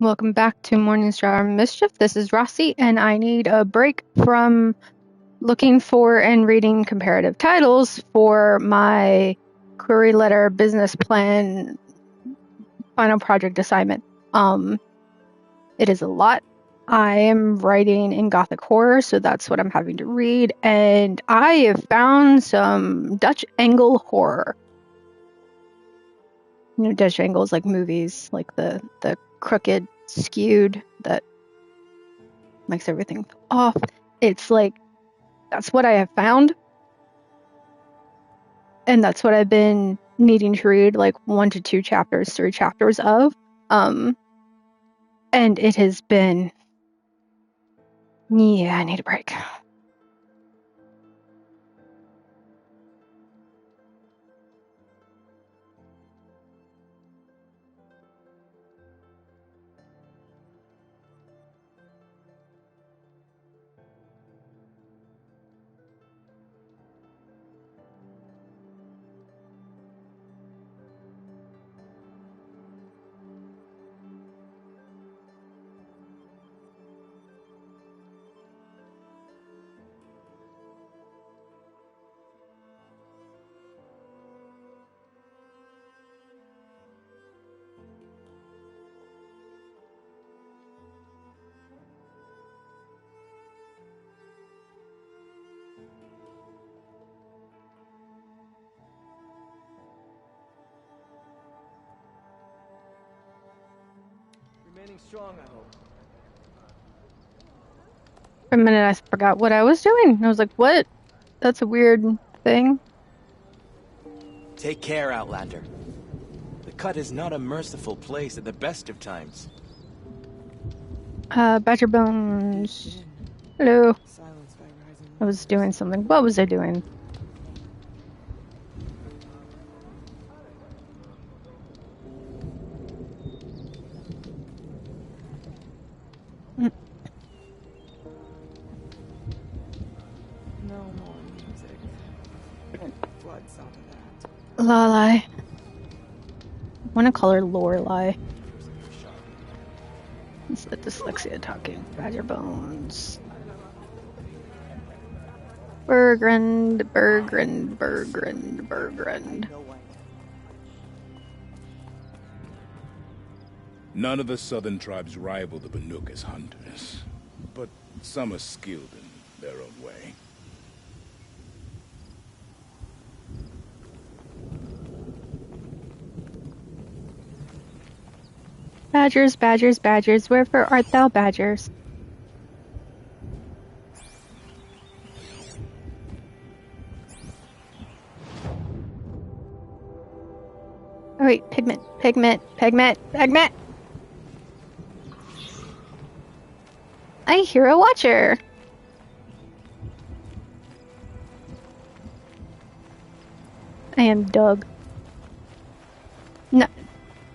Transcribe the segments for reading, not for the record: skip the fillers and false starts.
Welcome back to Morning Star Mischief. This is Rossi, and I need a break from looking for and reading comparative titles for my query letter business plan final project assignment. It is a lot. I am writing in Gothic horror, so that's what I'm having to read, and I have found some Dutch angle horror. You know, Dutch angles like movies, like the crooked, skewed, that makes everything off. It's like, that's what I have found. And that's what I've been needing to read, like 1 to 2 chapters, 3 chapters of. And it has been, yeah, I need a break. Remaining strong, I hope. For a minute, I forgot what I was doing. I was like, what? That's a weird thing. Take care, Outlander. The cut is not a merciful place at the best of times. Badger Bones. Hello. I was doing something. What was I doing? No more music. Blood's out of that. Lorelei. I want to call her Lorelei. It's the dyslexia talking. Badger Bones. Bergrand. None of the southern tribes rival the Banuk as hunters, but some are skilled in their own way. Badgers, badgers, badgers, wherefore art thou, badgers? Oh wait, pigment. I hear a watcher. I am Doug. No,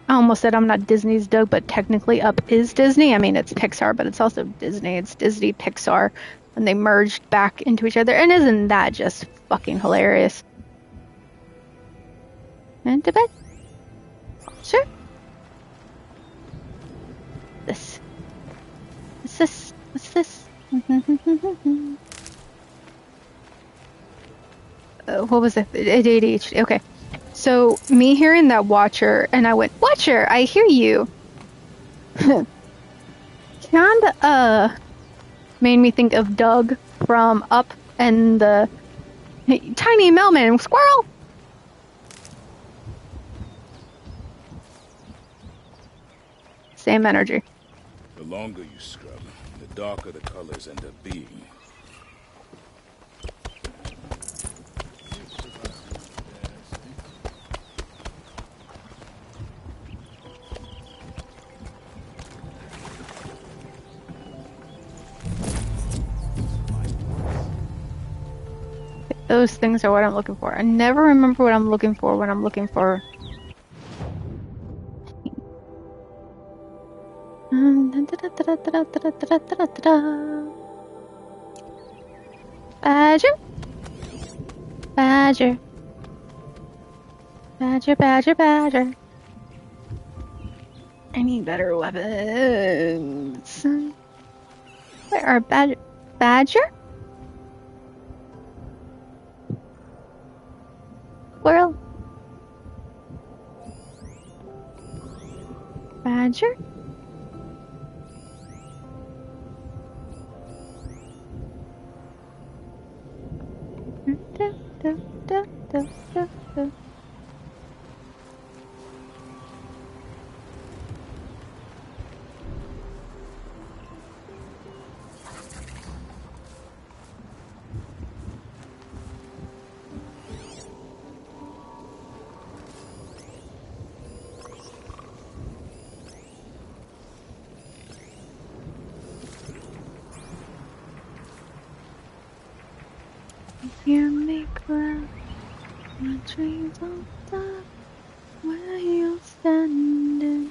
I almost said I'm not Disney's Doug, but technically Up is Disney. I mean, it's Pixar, but it's also Disney. It's Disney, Pixar, and they merged back into each other. And isn't that just fucking hilarious? And to bed. Sure. This. What's this? What's this? What was it? ADHD. Okay. So, me hearing that Watcher, and I went, Watcher, I hear you. Kinda, made me think of Doug from Up and the Tiny Melman Squirrel. Same energy. The longer you scrub, the darker the colors end up being. Those things are what I'm looking for. I never remember what I'm looking for when I'm looking for. Badger. Badger. Badger, badger, badger. I need better weapons. Where are Badger? Squirrel? Badger? Hear me cry, my dreams on top, where you're standing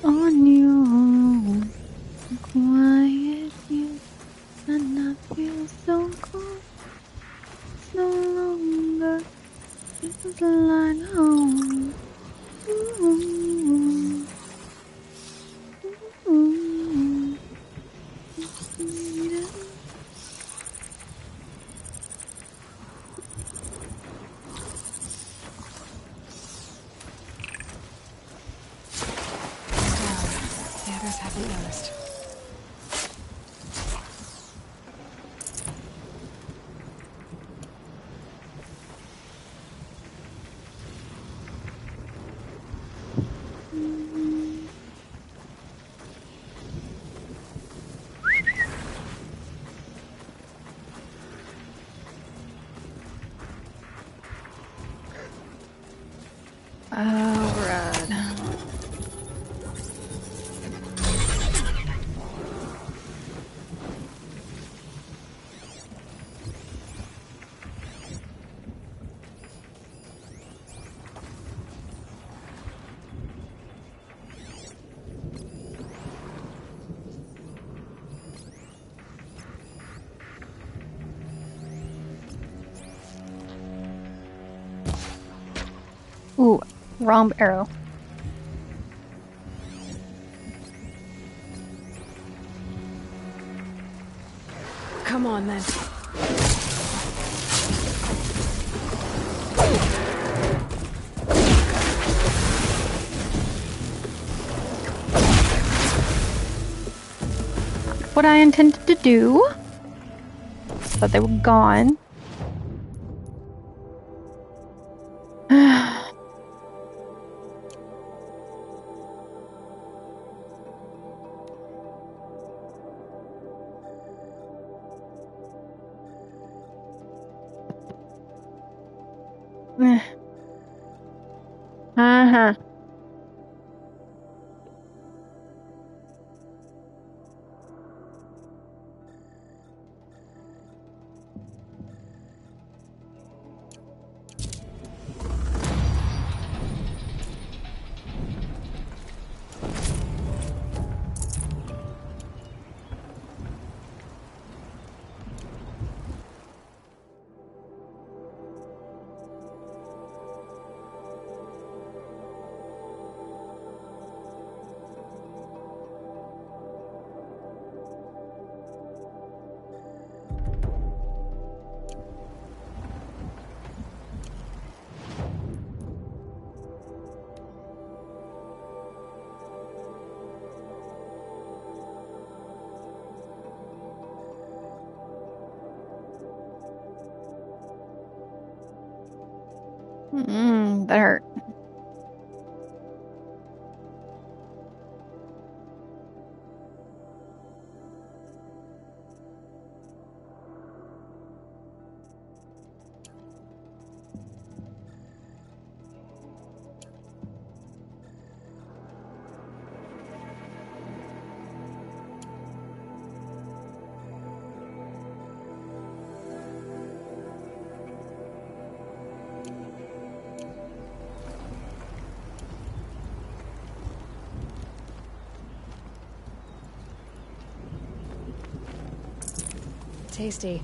on your own. Quiet you, and I feel so cold. It's no longer feels like home. Ooh, ooh, ooh. The others haven't noticed. Alright. Ooh, wrong arrow. Come on, then. What I intended to do, but they were gone. Uh-huh. That hurt. Tasty.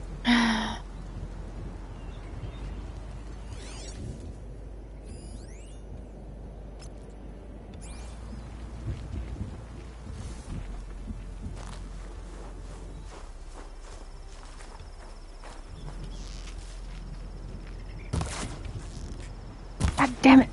Damn it.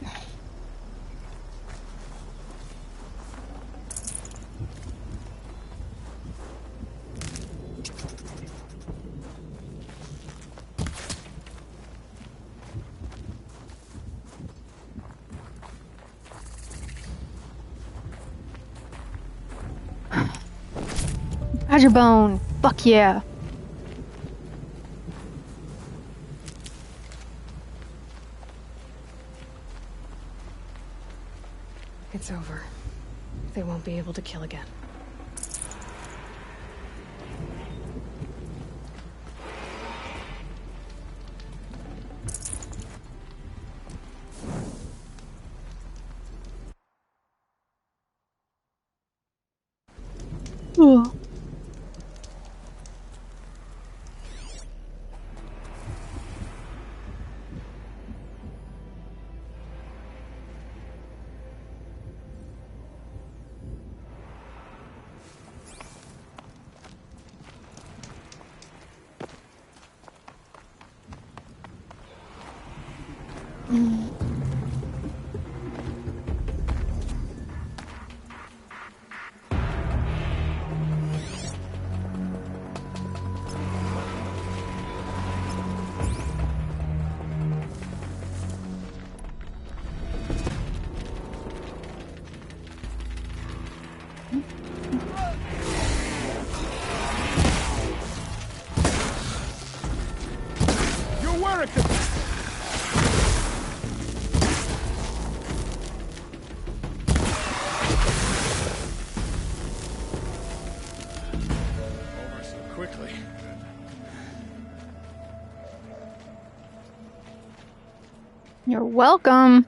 Badger bone. Fuck yeah. It's over. They won't be able to kill again. Ugh. Quickly. You're welcome.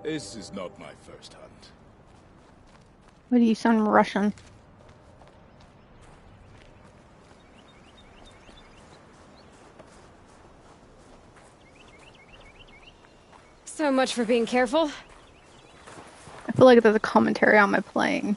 This is not my first hunt. Why do you sound Russian? So much for being careful. I feel like there's a commentary on my playing.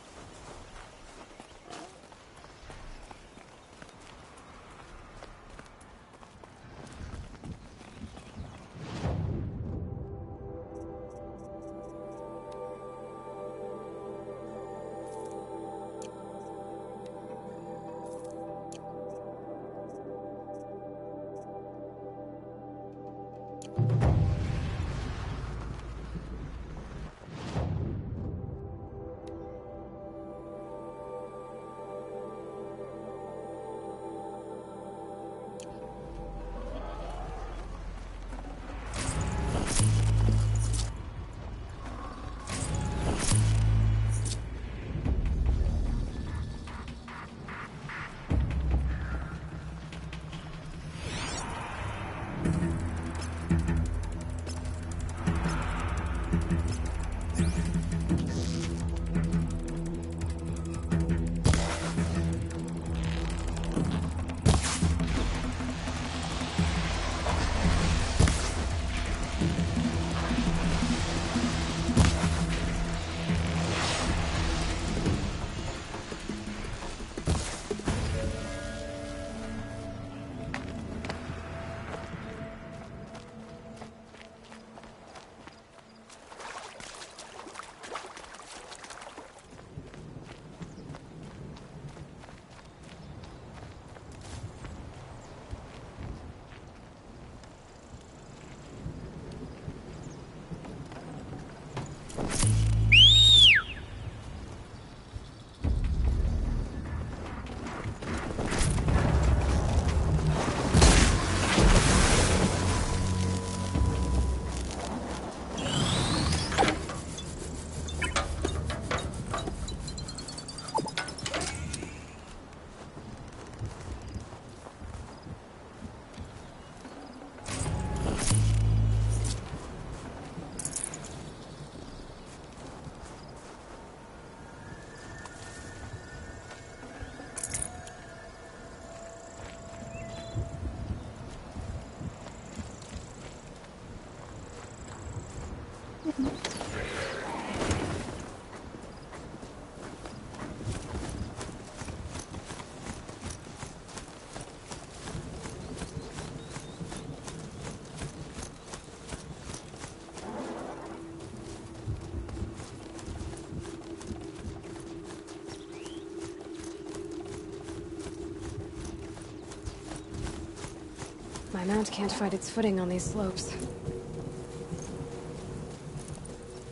My mount can't find its footing on these slopes.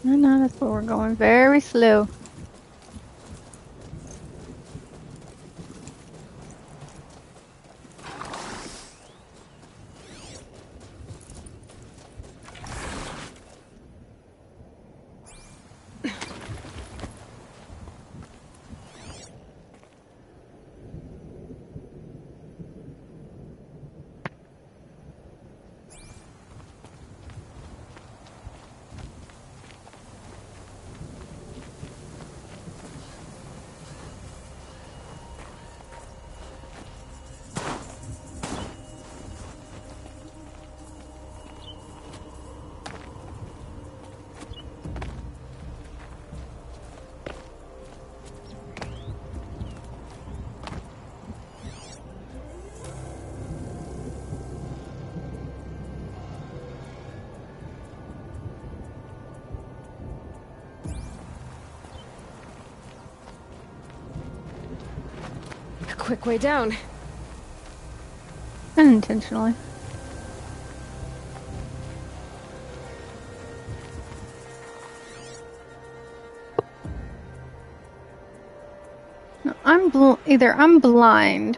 I know, that's where we're going. Very slow. A quick way down. Unintentionally. No, either I'm blind,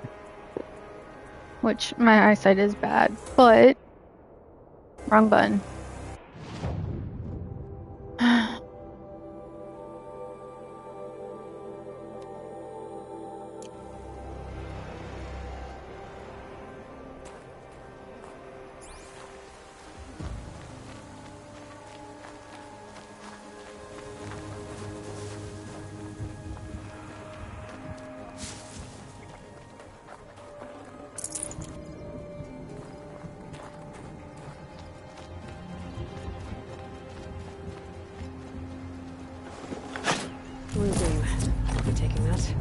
which my eyesight is bad, but wrong button. Blue beam. I'll be taking that.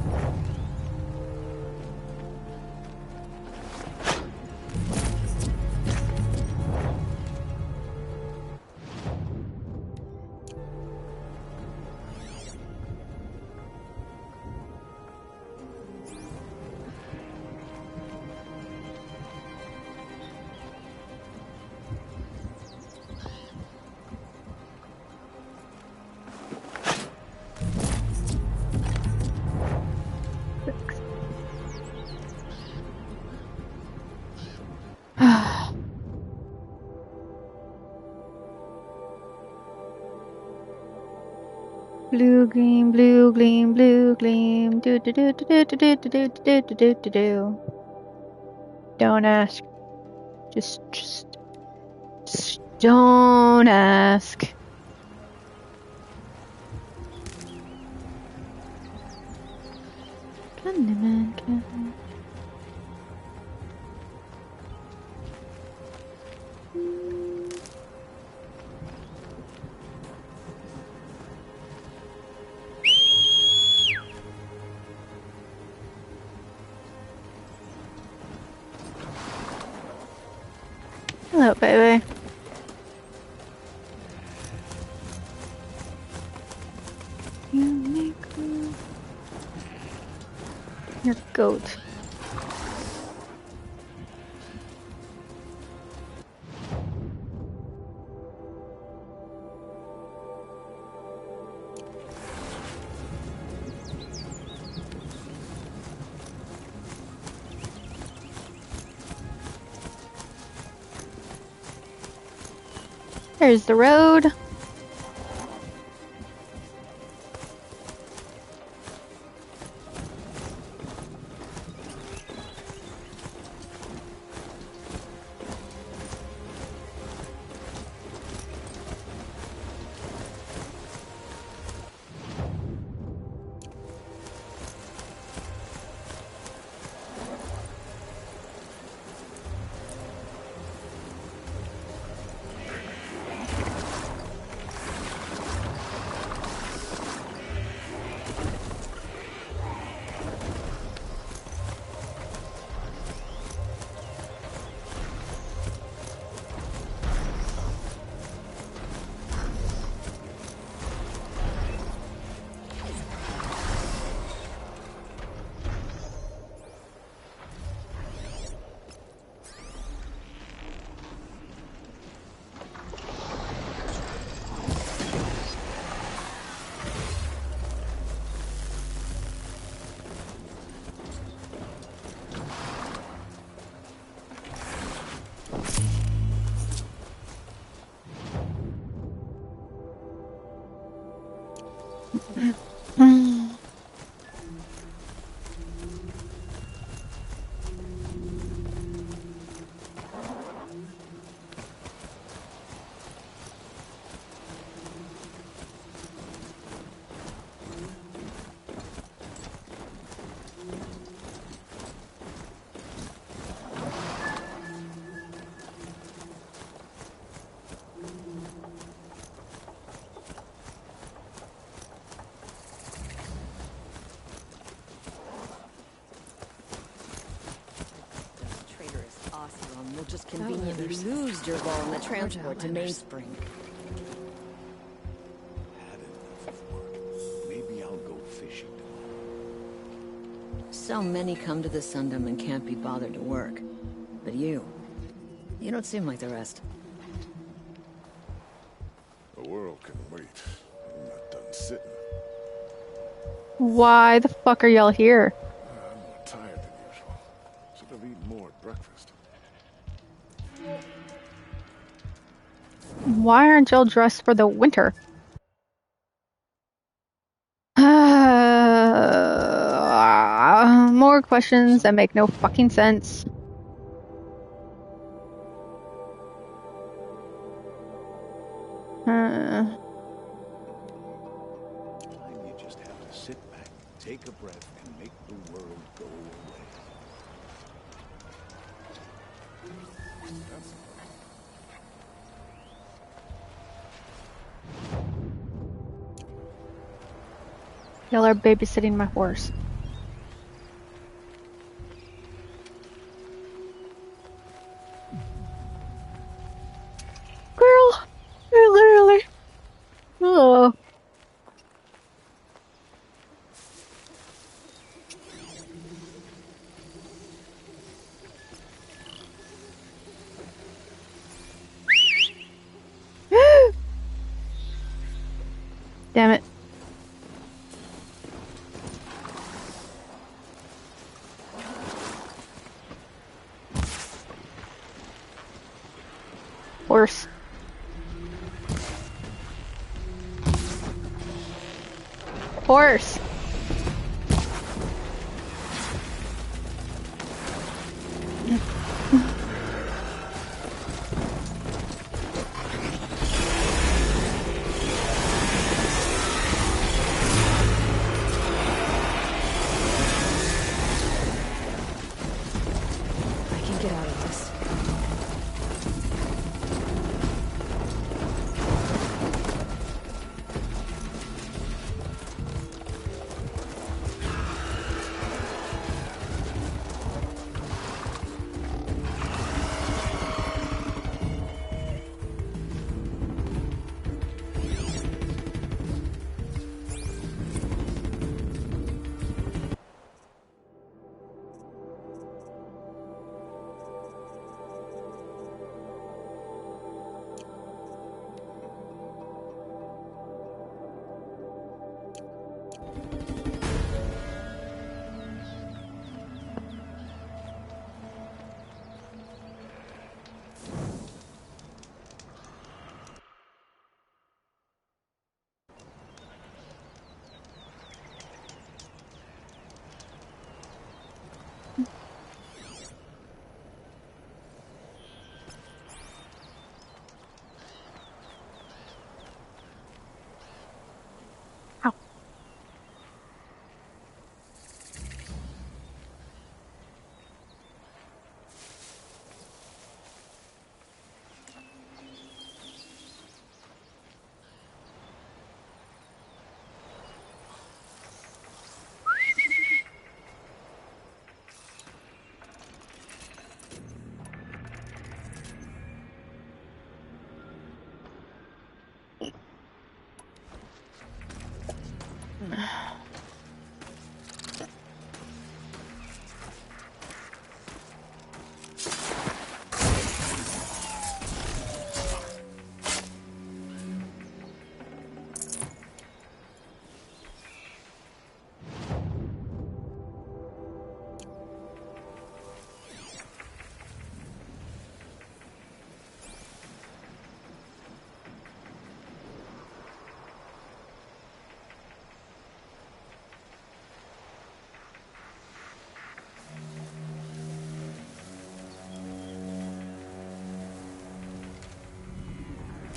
Blue gleam, blue gleam, blue gleam. Do do do do do do do do do do do do do. Don't ask. Just don't ask. Candyman, Candyman. Hello, baby. Your goat. There's the road. You'll just conveniently lose your ball in the transport to Mainspring. Had enough of work. Maybe I'll go fishing tomorrow. So many come to the Sundom and can't be bothered to work. But you don't seem like the rest. The world can wait. I'm not done sitting. Why the fuck are y'all here? I'm more tired than usual. Should have eaten more at breakfast. Why aren't y'all dressed for the winter? More questions that make no fucking sense. Sometimes you just have to sit back, take a breath, and make the world go away. That's Y'all are babysitting my horse. Girl, you're literally. Oh. Damn it. Horse. Horse. I can get out of this.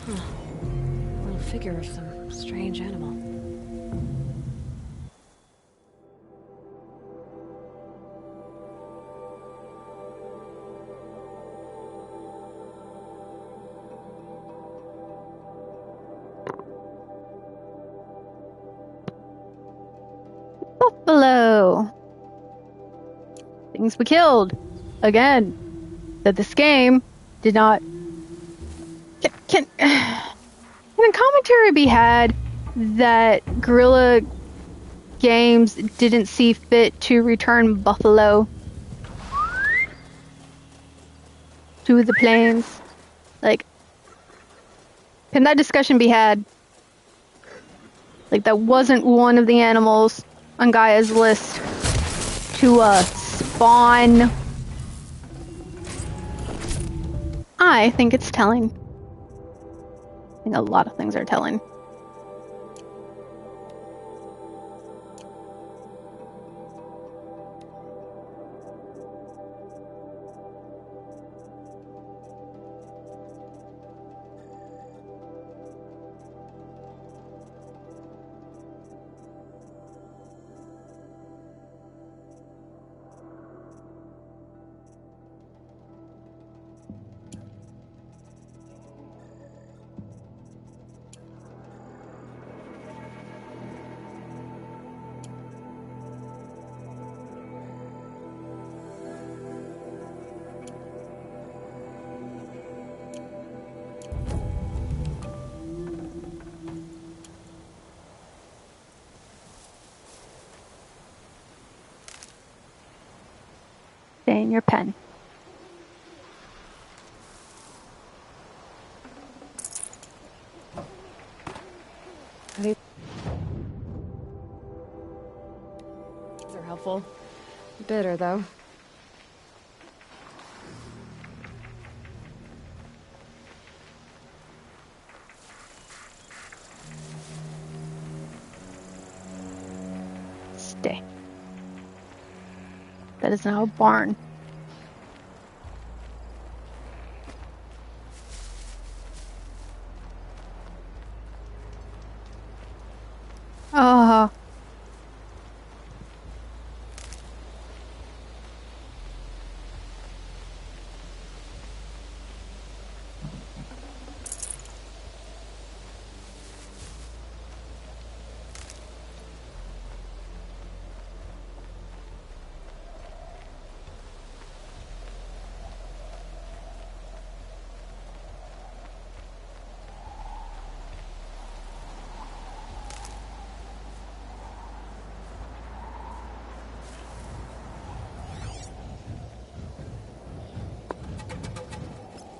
A little figure of some strange animal. Buffalo. Things we killed. Again. That this game did not... Can a commentary be had that Guerrilla Games didn't see fit to return Buffalo to the plains? Like, can that discussion be had? Like, that wasn't one of the animals on Gaia's list to spawn. I think it's telling. I think a lot of things are telling. Stay in your pen. These are helpful. Bitter, though. Stay. That is now a barn. Oh.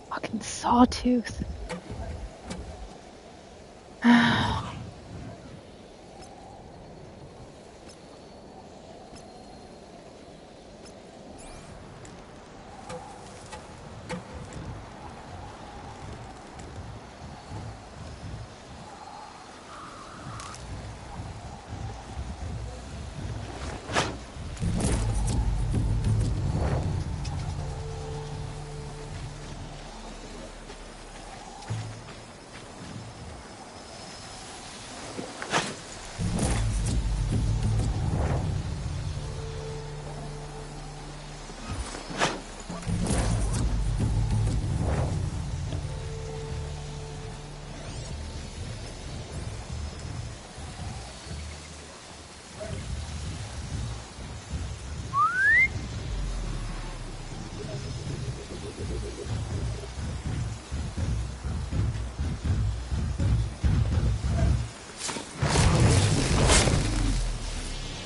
Fucking sawtooth.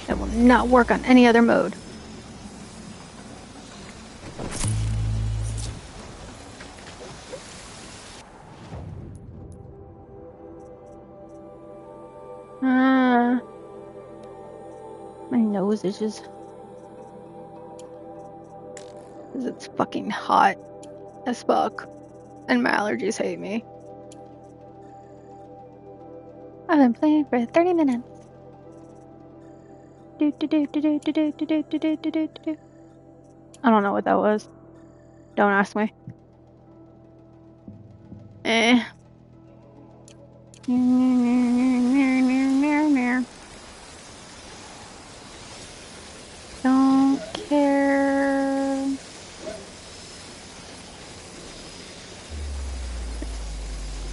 That will not work on any other mode. My nose itches. Because it's fucking hot as fuck. And my allergies hate me. I've been playing for 30 minutes. I don't know what that was. Don't ask me. Don't care.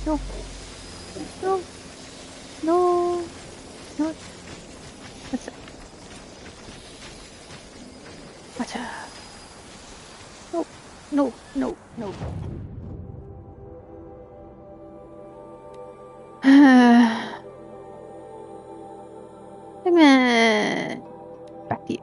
No, no, no, no. What's it? What's up? No, no, no, no. Amen. Back to you.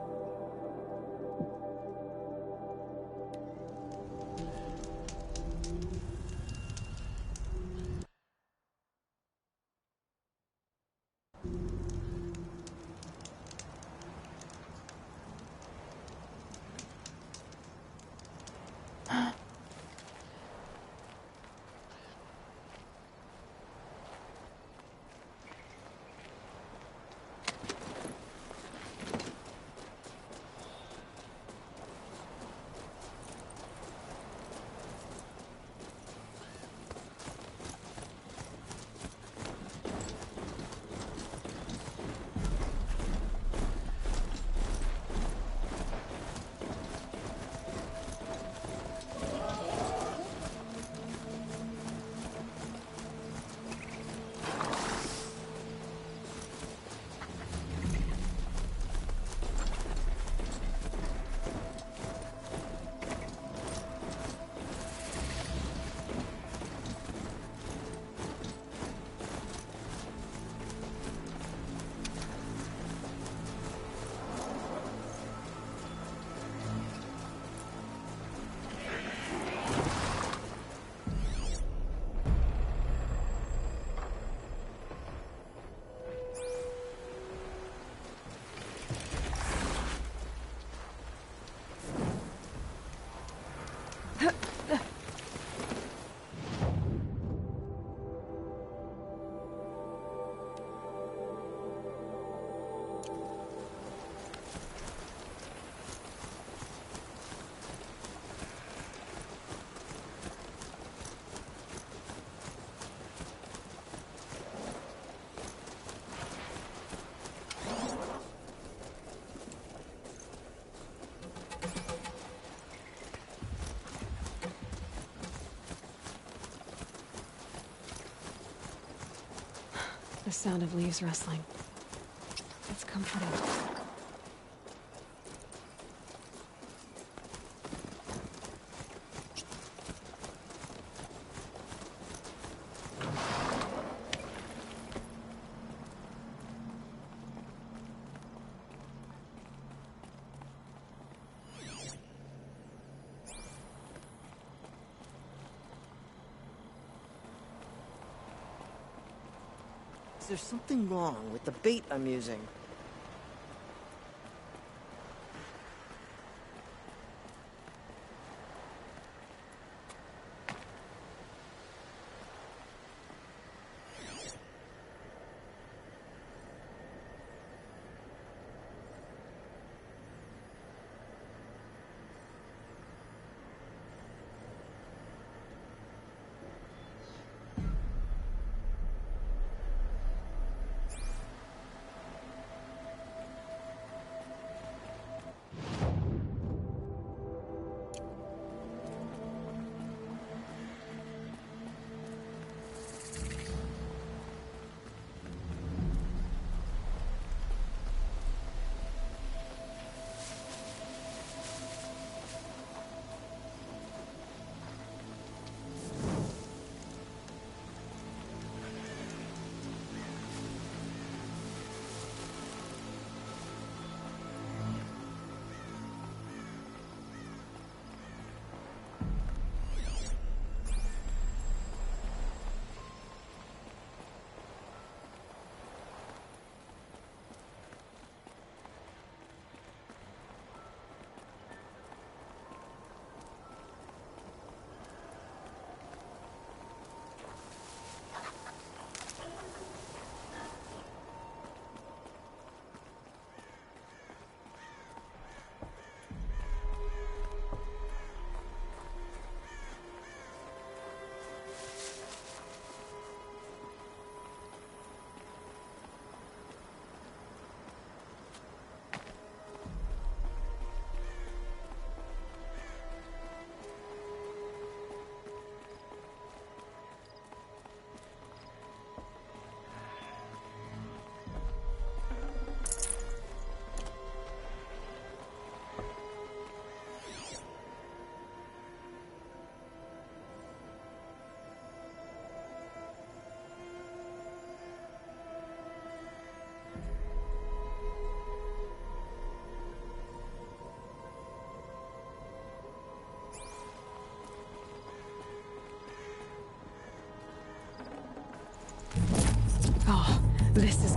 The sound of leaves rustling. It's comforting. There's something wrong with the bait I'm using.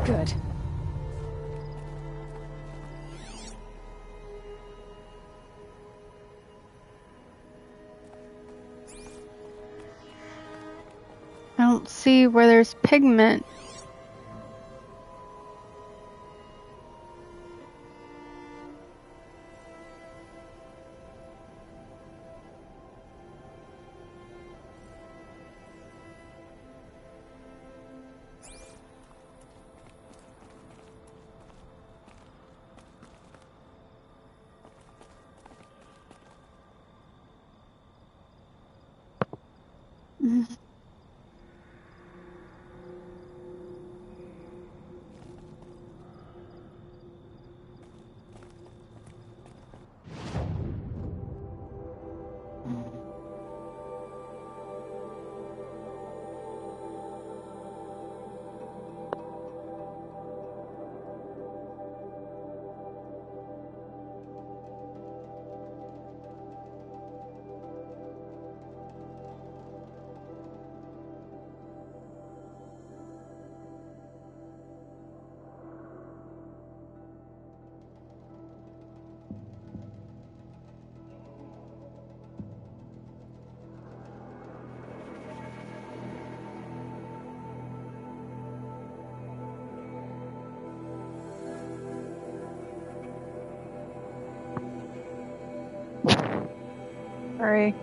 Good. I don't see where there's pigment. Sorry.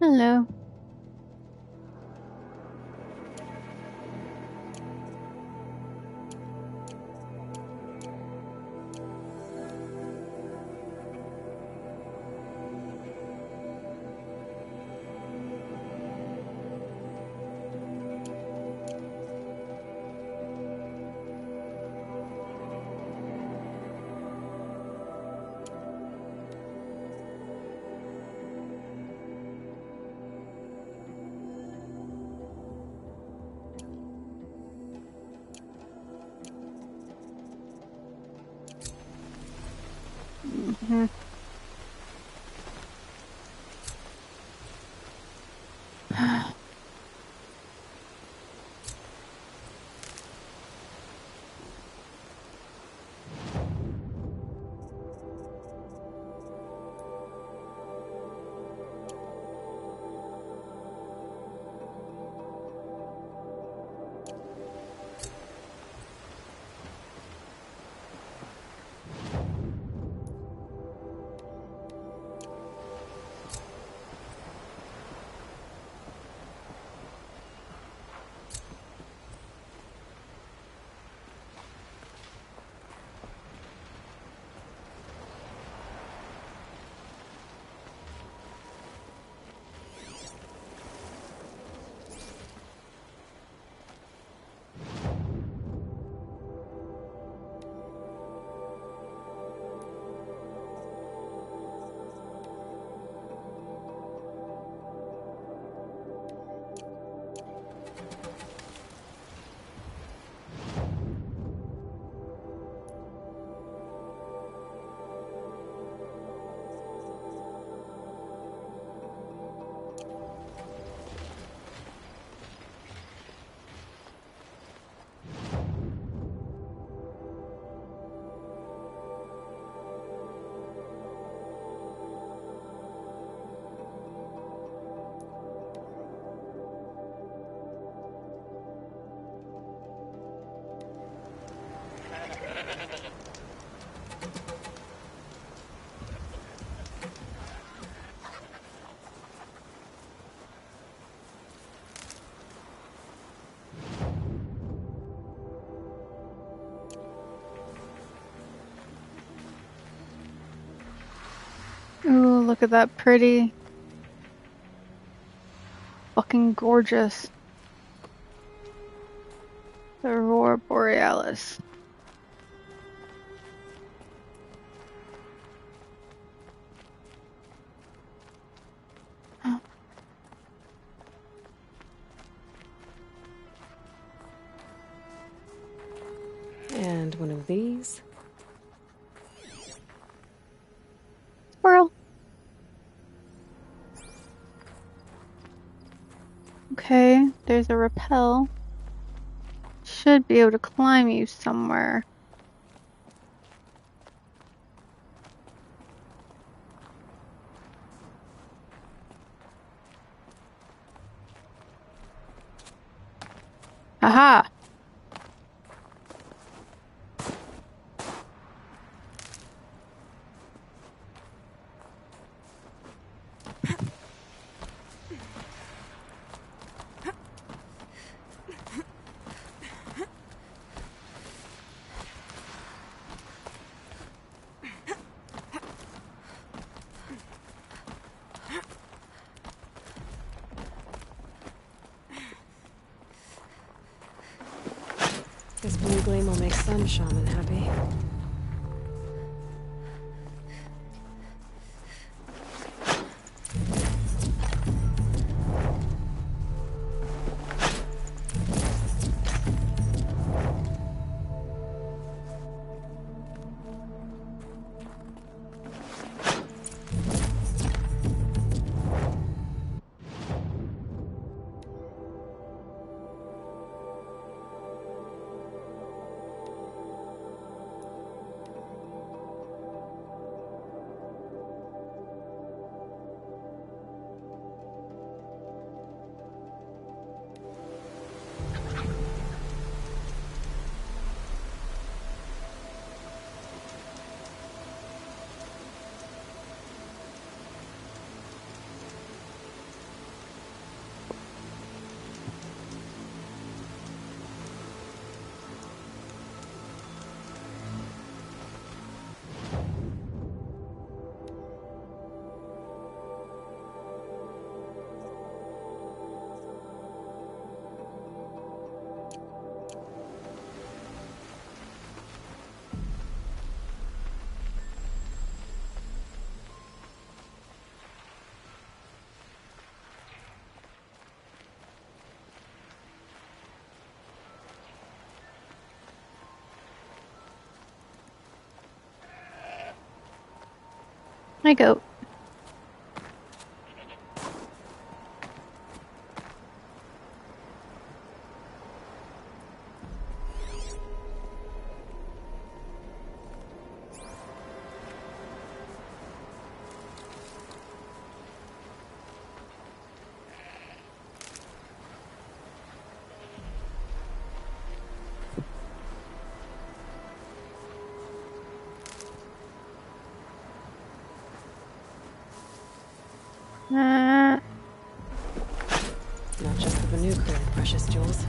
Hello. Mm-hmm. Ooh, look at that pretty. Fucking gorgeous. The Aurora Borealis. And one of these. Squirrel. Okay, there's a rappel. Should be able to climb you somewhere. Aha! This blue gleam will make some shaman happy. My goat. Not just the Banuk who had precious jewels.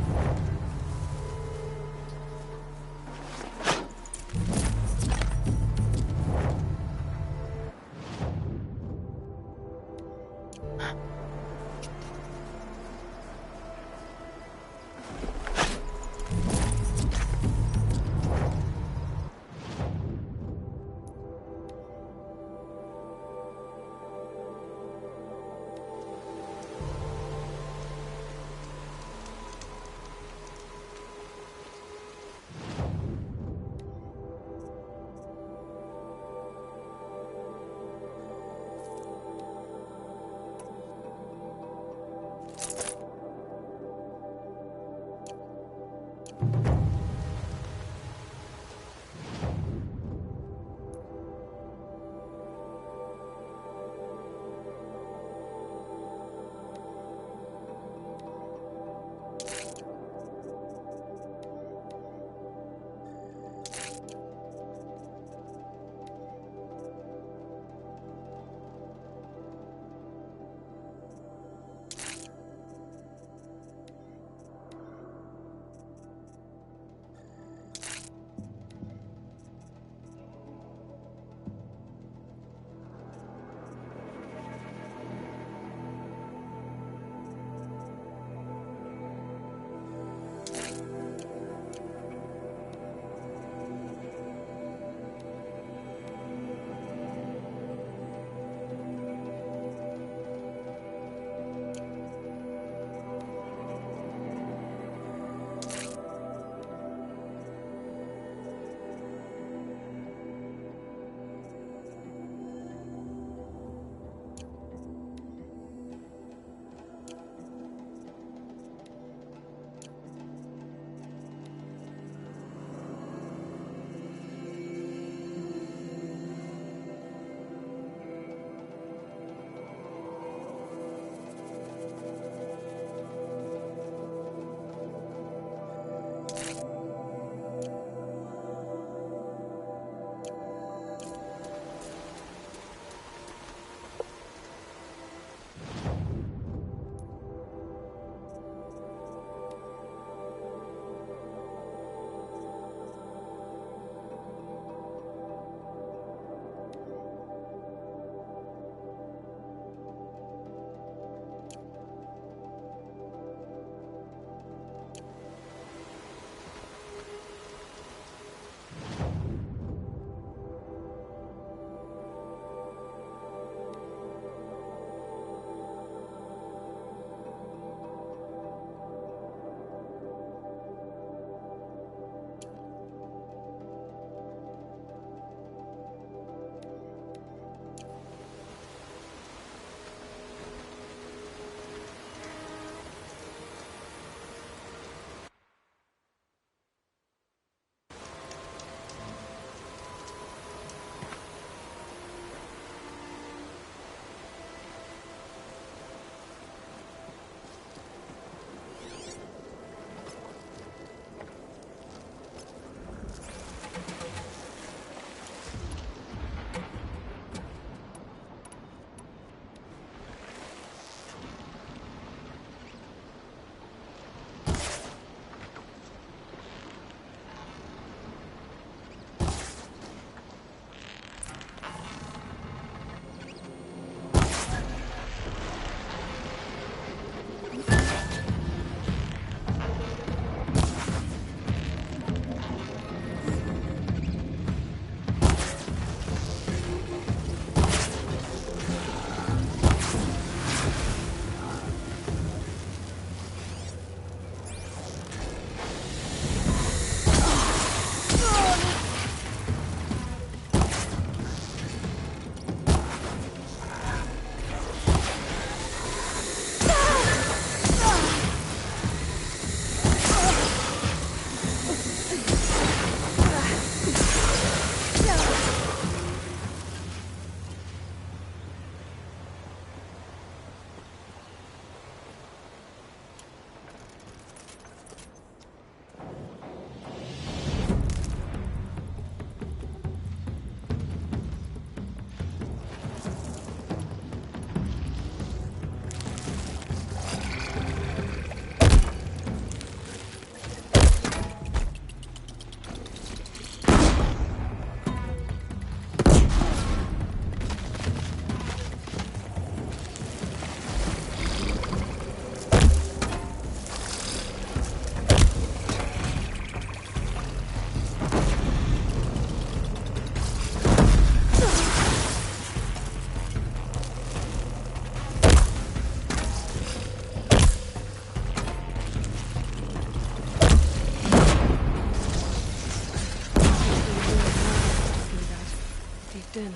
caved in.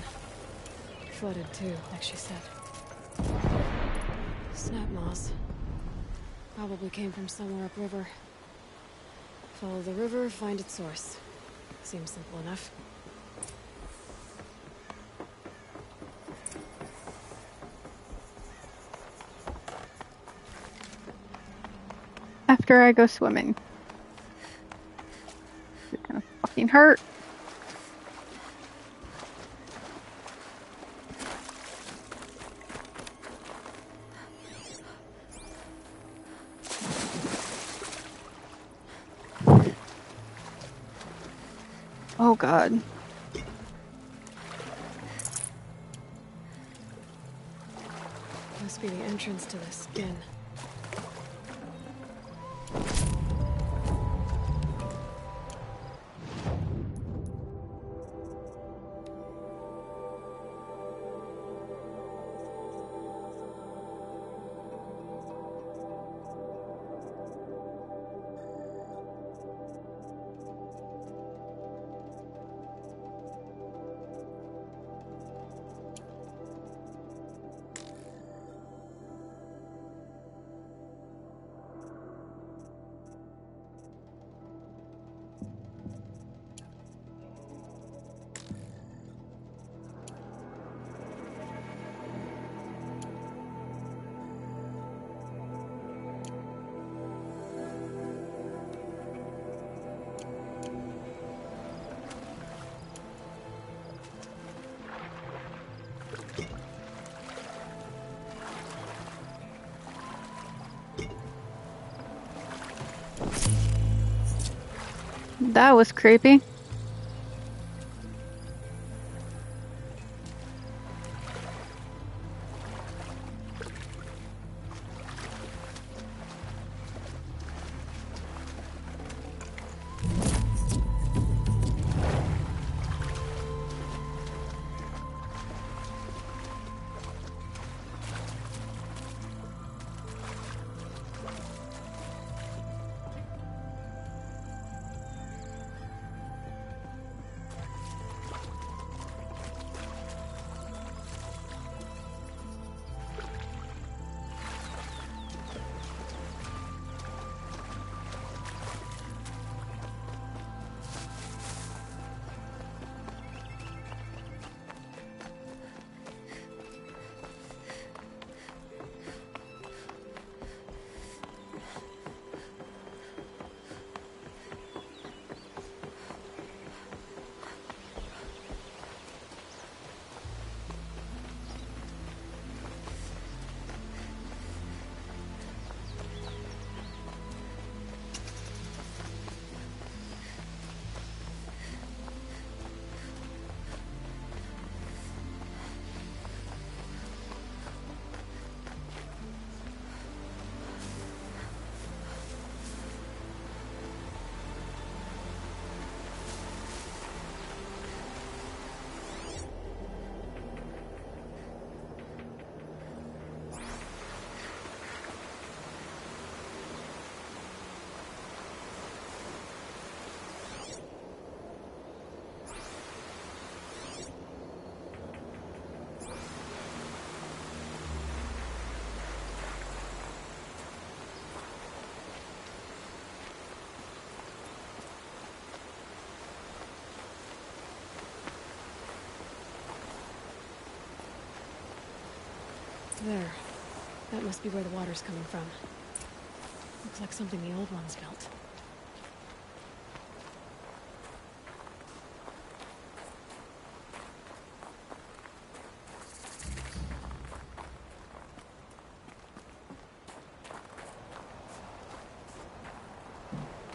Flooded too, like she said. Snap moss. Probably came from somewhere upriver. Follow the river, find its source. Seems simple enough. After I go swimming. It's gonna fucking hurt. Oh god. Must be the entrance to the skin. That was creepy. There. That must be where the water's coming from. Looks like something the old ones built.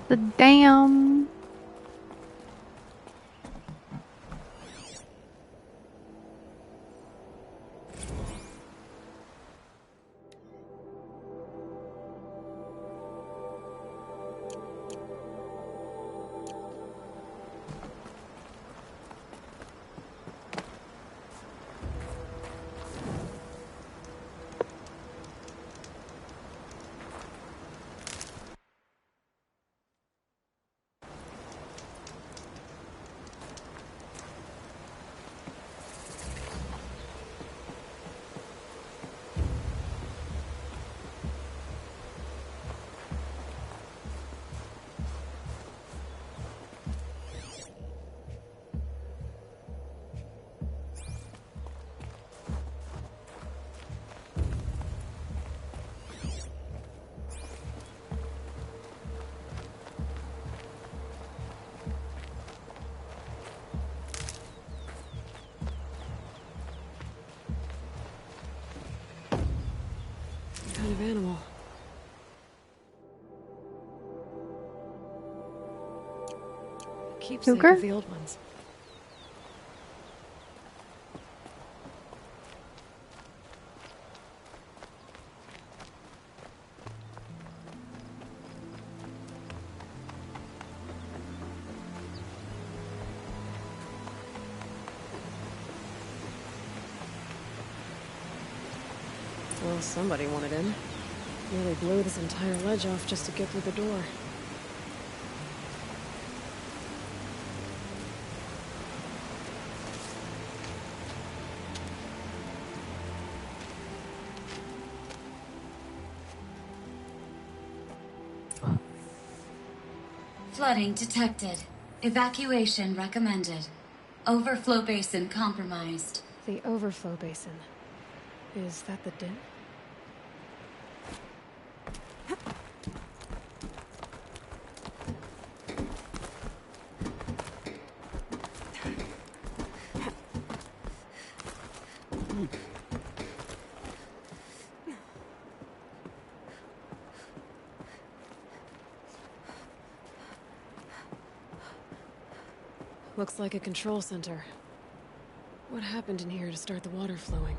The dam. of animal. Keepsake Cougar? of the old ones. Well, somebody wanted in. Nearly blew this entire ledge off just to get through the door. Flooding detected. Evacuation recommended. Overflow basin compromised. The overflow basin. Is that the den? Looks like a control center. What happened in here to start the water flowing?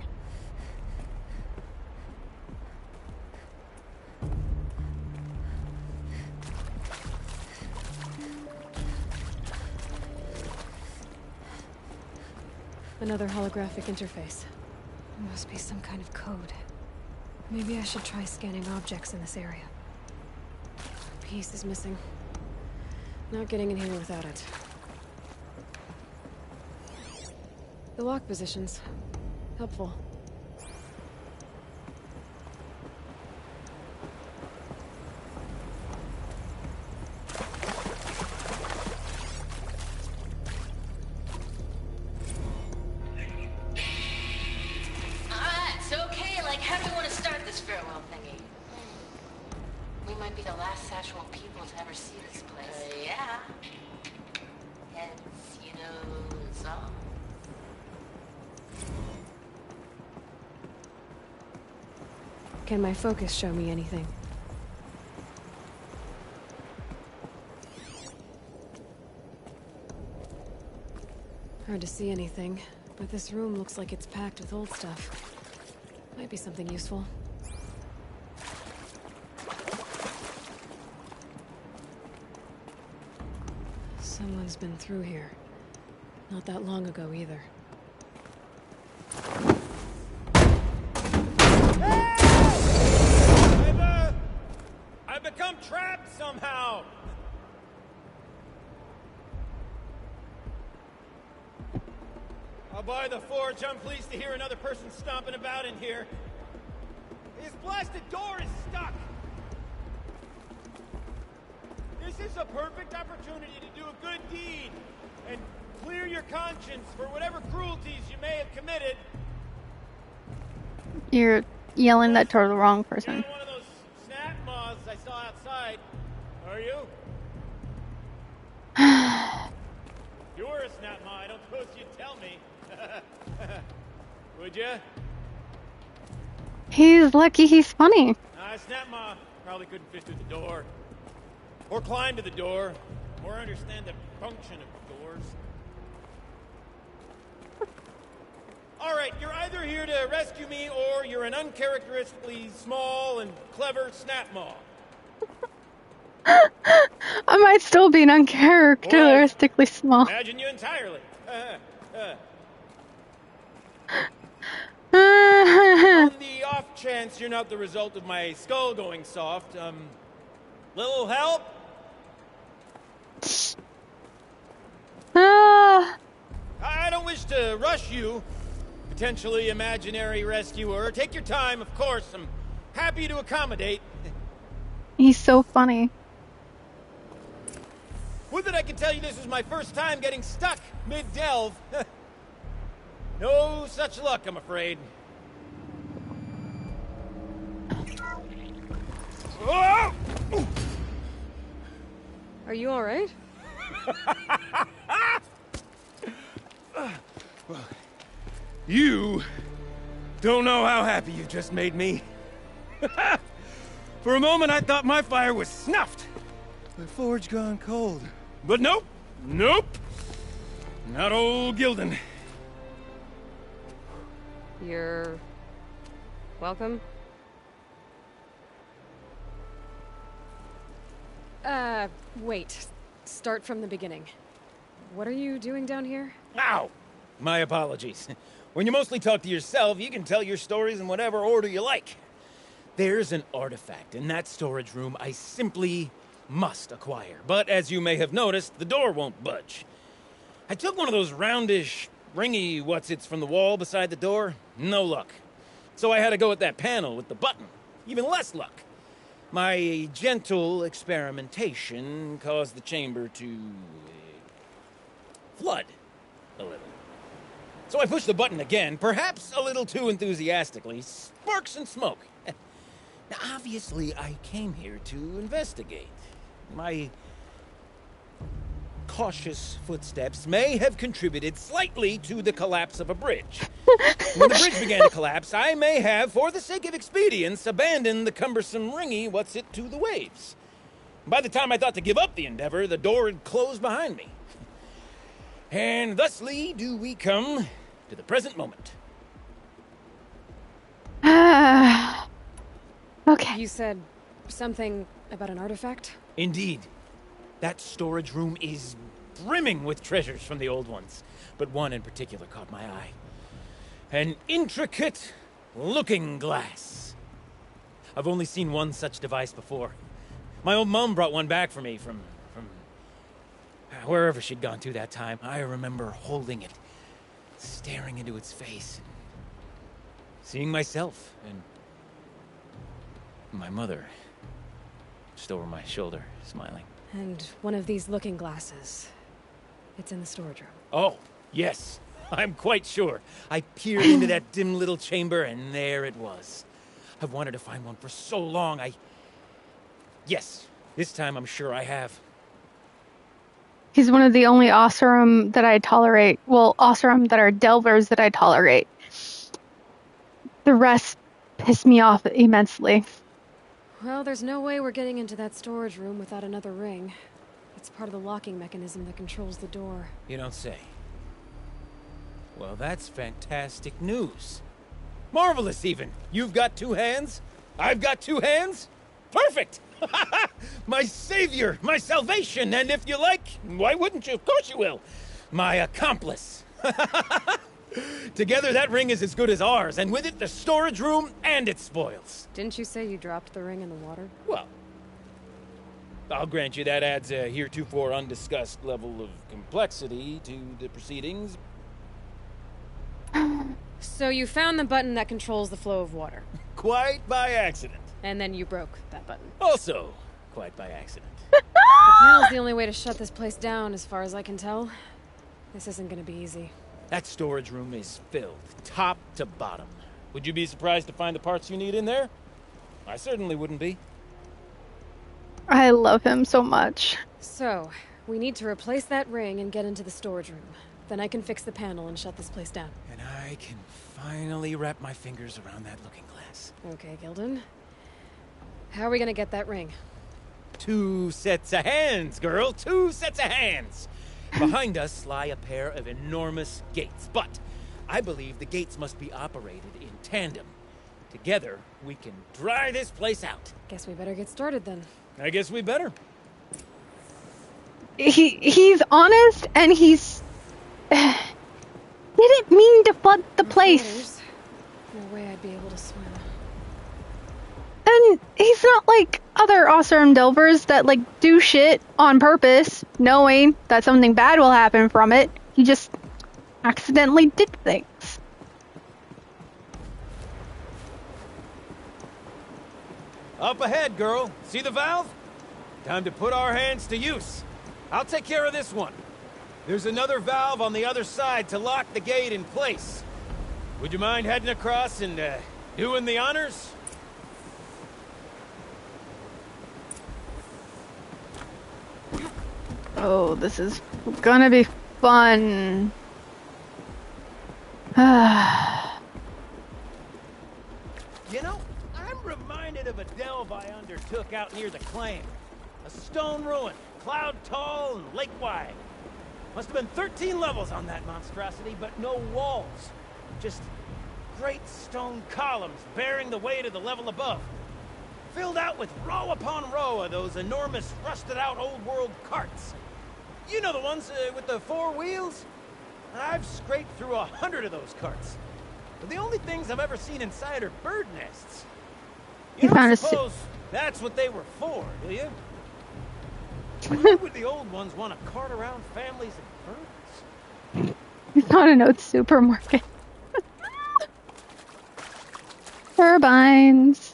Another holographic interface. There must be some kind of code. Maybe I should try scanning objects in this area. A piece is missing. Not getting in here without it. The lock positions. Helpful. Alright, so okay, like how do you want to start this farewell thingy? We might be the last Satchel people to ever see this place. Yeah. Heads, you know, so. Can my focus show me anything? Hard to see anything, but this room looks like it's packed with old stuff. Might be something useful. Someone's been through here. Not that long ago either. I've become trapped somehow! I'll buy the forge. I'm pleased to hear another person stomping about in here. This blasted door is stuck! This is a perfect opportunity to do a good deed and clear your conscience for whatever cruelties you may have committed. You're yelling that toward the wrong person. You're not one of those snap moths I saw outside, are you? You were a snap moth, I don't suppose you'd tell me. Would you? He's lucky he's funny. Snap moth probably couldn't fit through the door. Or climb to the door. Or understand the function of doors. Alright, you're either here to rescue me, or you're an uncharacteristically small and clever snap moth. I might still be an uncharacteristically small. Imagine you entirely. On the off chance you're not the result of my skull going soft, little help? I don't wish to rush you, potentially imaginary rescuer. Take your time, of course. I'm happy to accommodate. He's so funny. With it, I can tell you this is my first time getting stuck mid-delve. No such luck, I'm afraid. Whoa! Are you alright? Well, you don't know how happy you just made me. For a moment, I thought my fire was snuffed. The forge gone cold. But nope. Nope. Not old Gildan. You're... welcome? Wait. Start from the beginning. What are you doing down here? Ow! My apologies. When you mostly talk to yourself, you can tell your stories in whatever order you like. There's an artifact in that storage room I simply must acquire. But as you may have noticed, the door won't budge. I took one of those roundish, ringy what's-its from the wall beside the door. No luck. So I had to go with that panel with the button. Even less luck. My gentle experimentation caused the chamber to... flood a little. So I pushed the button again, perhaps a little too enthusiastically. Sparks and smoke. Now, obviously, I came here to investigate. My cautious footsteps may have contributed slightly to the collapse of a bridge. When the bridge began to collapse, I may have, for the sake of expedience, abandoned the cumbersome ringy what's-it to the waves. By the time I thought to give up the endeavor, the door had closed behind me. And thusly do we come to the present moment. Okay. You said something about an artifact? Indeed. That storage room is brimming with treasures from the old ones, but one in particular caught my eye. An intricate looking glass. I've only seen one such device before. My old mum brought one back for me from wherever she'd gone to that time. I remember holding it, staring into its face, seeing myself and my mother just over my shoulder, smiling. And one of these looking glasses. It's in the storage room. Oh, yes. I'm quite sure. I peered into that dim little chamber, and there it was. I've wanted to find one for so long, Yes, this time I'm sure I have. He's one of the only Oseram that I tolerate. Well, Oseram that are Delvers that I tolerate. The rest piss me off immensely. Well, there's no way we're getting into that storage room without another ring. It's part of the locking mechanism that controls the door. You don't say. Well, that's fantastic news. Marvelous, even. You've got two hands. I've got two hands. Perfect! My savior, my salvation, and if you like, why wouldn't you? Of course you will. My accomplice. Together, that ring is as good as ours, and with it, the storage room and its spoils. Didn't you say you dropped the ring in the water? Well, I'll grant you that adds a heretofore undiscussed level of complexity to the proceedings. So you found the button that controls the flow of water. Quite by accident. And then you broke that button. Also, quite by accident. The panel's the only way to shut this place down, as far as I can tell. This isn't gonna be easy. That storage room is filled, top to bottom. Would you be surprised to find the parts you need in there? I certainly wouldn't be. I love him so much. So, we need to replace that ring and get into the storage room. Then I can fix the panel and shut this place down. And I can finally wrap my fingers around that looking glass. Okay, Gildan. How are we gonna get that ring? 2 sets of hands, girl. 2 sets of hands. Behind us lie a pair of enormous gates, but I believe the gates must be operated in tandem. Together, we can dry this place out. Guess we better get started then. I guess we better. He's honest, and he's didn't mean to flood the place. No way I'd be able to swim. And he's not like other Oseram Delvers that like do shit on purpose, knowing that something bad will happen from it. He just accidentally did things. Up ahead, girl. See the valve? Time to put our hands to use. I'll take care of this one. There's another valve on the other side to lock the gate in place. Would you mind heading across and doing the honors? Oh, this is gonna be fun. You know, I'm reminded bit of a delve I undertook out near the claim. A stone ruin, cloud tall and lake wide. Must have been 13 levels on that monstrosity, but no walls. Just great stone columns bearing the weight of the level above. Filled out with row upon row of those enormous rusted-out old-world carts. You know the ones with the 4 wheels? I've scraped through 100 of those carts. But the only things I've ever seen inside are bird nests. You don't suppose that's what they were for, do you? Why would the old ones want to cart around families and birds? You found an old supermarket. Turbines.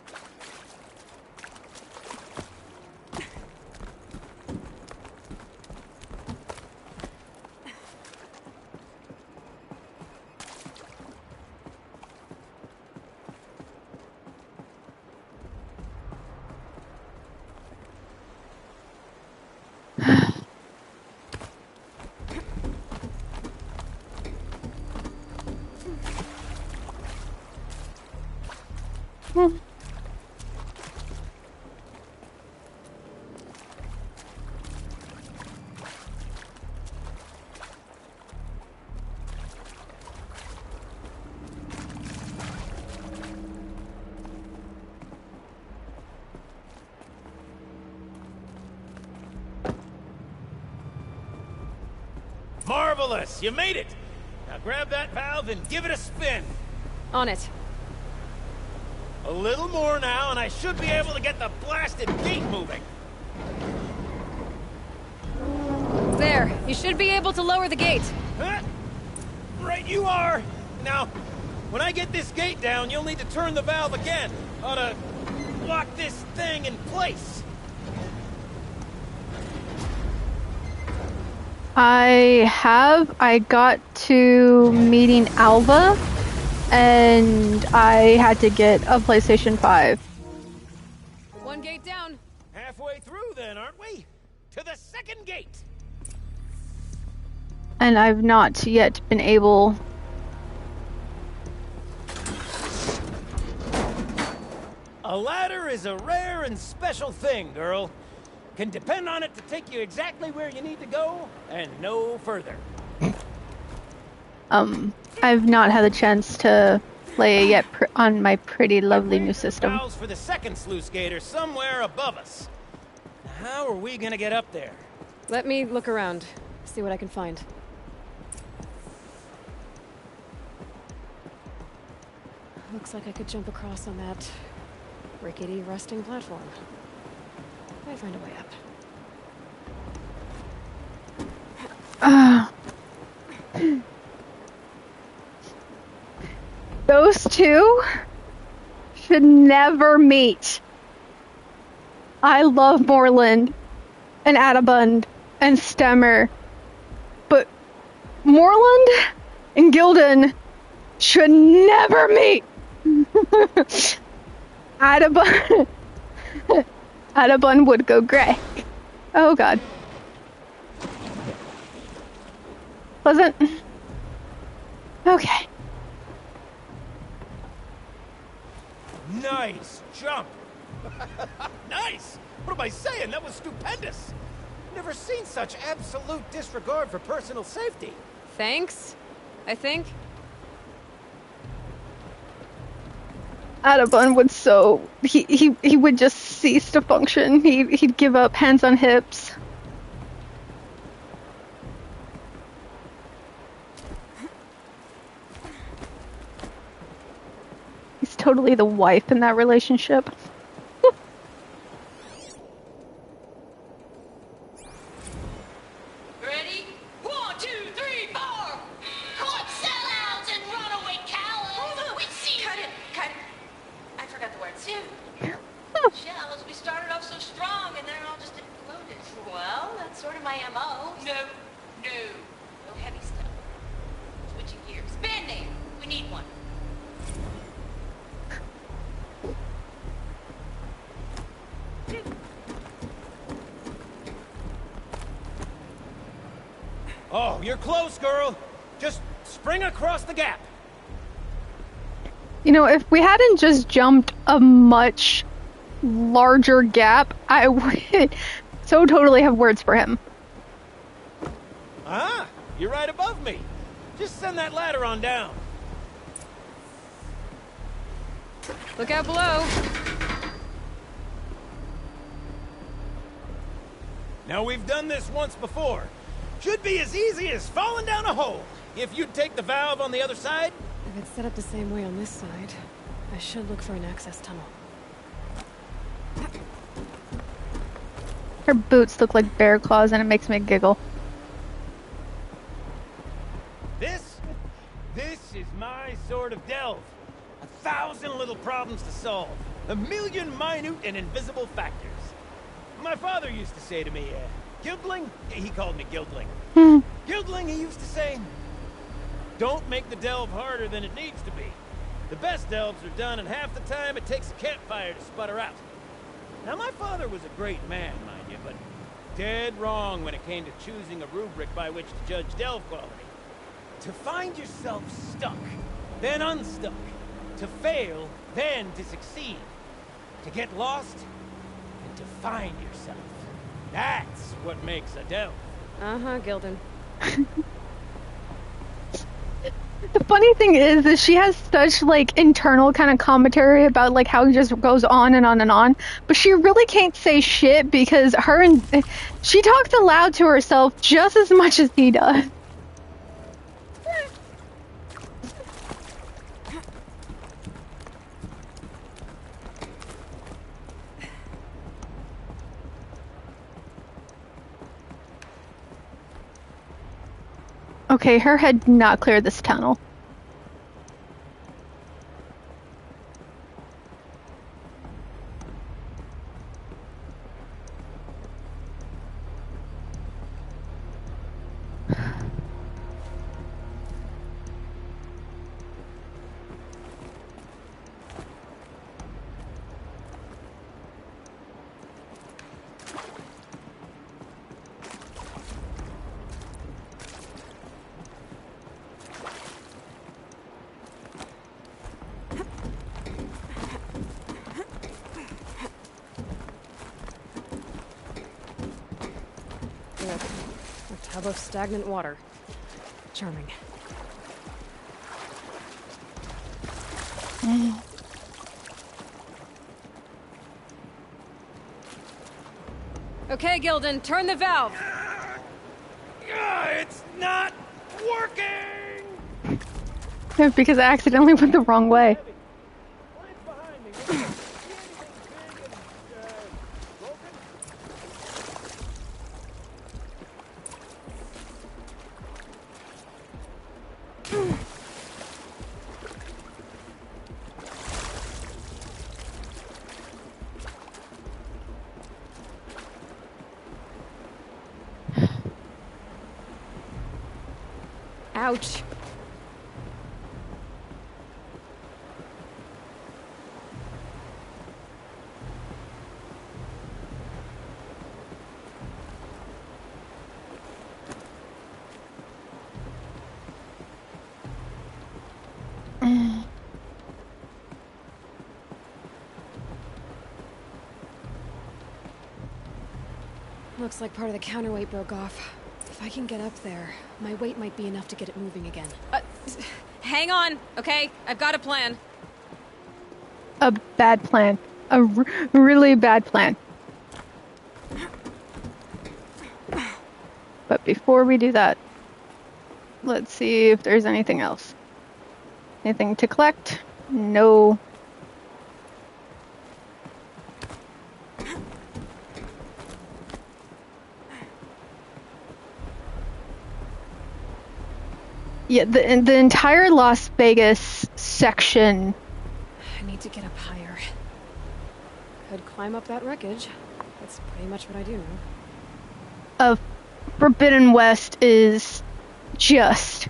Marvelous! You made it! Now grab that valve and give it a spin. On it. A little more now, and I should be able to get the blasted gate moving. There. You should be able to lower the gate. Huh? Right you are! Now, when I get this gate down, you'll need to turn the valve again. Ought to lock this thing in place. I got to meeting Alva, and I had to get a PlayStation 5. One gate down. Halfway through then, aren't we? To the second gate! And I've not yet been able... A ladder is a rare and special thing, girl. Can depend on it to take you exactly where you need to go, and no further. I've not had the chance to play yet on my pretty lovely new system. Valves for the second sluice gate are somewhere above us. How are we gonna get up there? Let me look around, see what I can find. Looks like I could jump across on that rickety, rusting platform. I find a way up. Those two should never meet. I love Moreland and Adabund and Stemmer, but Moreland and Gildan should never meet. Adabund would go gray. Oh god. Wasn't? Okay. Nice jump! Nice! What am I saying? That was stupendous! Never seen such absolute disregard for personal safety. Thanks, I think. Adabun would he would just cease to function. He'd give up, hands on hips. He's totally the wife in that relationship. Ready? 1, 2, 3, 4! Court sellouts and runaway cowards! We see Cut it. I forgot the words. Shells, we started off so strong and then it all just exploded. Well, that's sort of my MO. No heavy stuff. Switching gears. Band-aid! We need one. Oh, you're close, girl. Just spring across the gap. You know, if we hadn't just jumped a much larger gap, I would so totally have words for him. Ah, you're right above me. Just send that ladder on down. Look out below. Now, we've done this once before. Should be as easy as falling down a hole. If you'd take the valve on the other side. If it's set up the same way on this side, I should look for an access tunnel. Her boots look like bear claws and it makes me giggle. This is my sort of delve. 1,000 little problems to solve. 1,000,000 minute and invisible factors. My father used to say to me, Gildling? He called me Gildling. Gildling, he used to say, don't make the delve harder than it needs to be. The best delves are done in half the time it takes a campfire to sputter out. Now, my father was a great man, mind you, but dead wrong when it came to choosing a rubric by which to judge delve quality. To find yourself stuck, then unstuck. To fail, then to succeed. To get lost, and to find yourself. That's what makes a delve. Uh-huh, Gildan. The funny thing is that she has such, like, internal kind of commentary about, like, how he just goes on and on and on. But she really can't say shit because she talks aloud to herself just as much as he does. Okay, her head did not clear this tunnel. Tub of stagnant water. Charming. Okay, Gildan, turn the valve. It's not working! Because I accidentally went the wrong way. Ouch. Looks like part of the counterweight broke off. If I can get up there, my weight might be enough to get it moving again. Hang on, okay? I've got a plan. A bad plan. A really bad plan. But before we do that, let's see if there's anything else. Anything to collect? No. Yeah, the entire Las Vegas section. I need to get up higher. Could climb up that wreckage. That's pretty much what I do now. Forbidden West is just...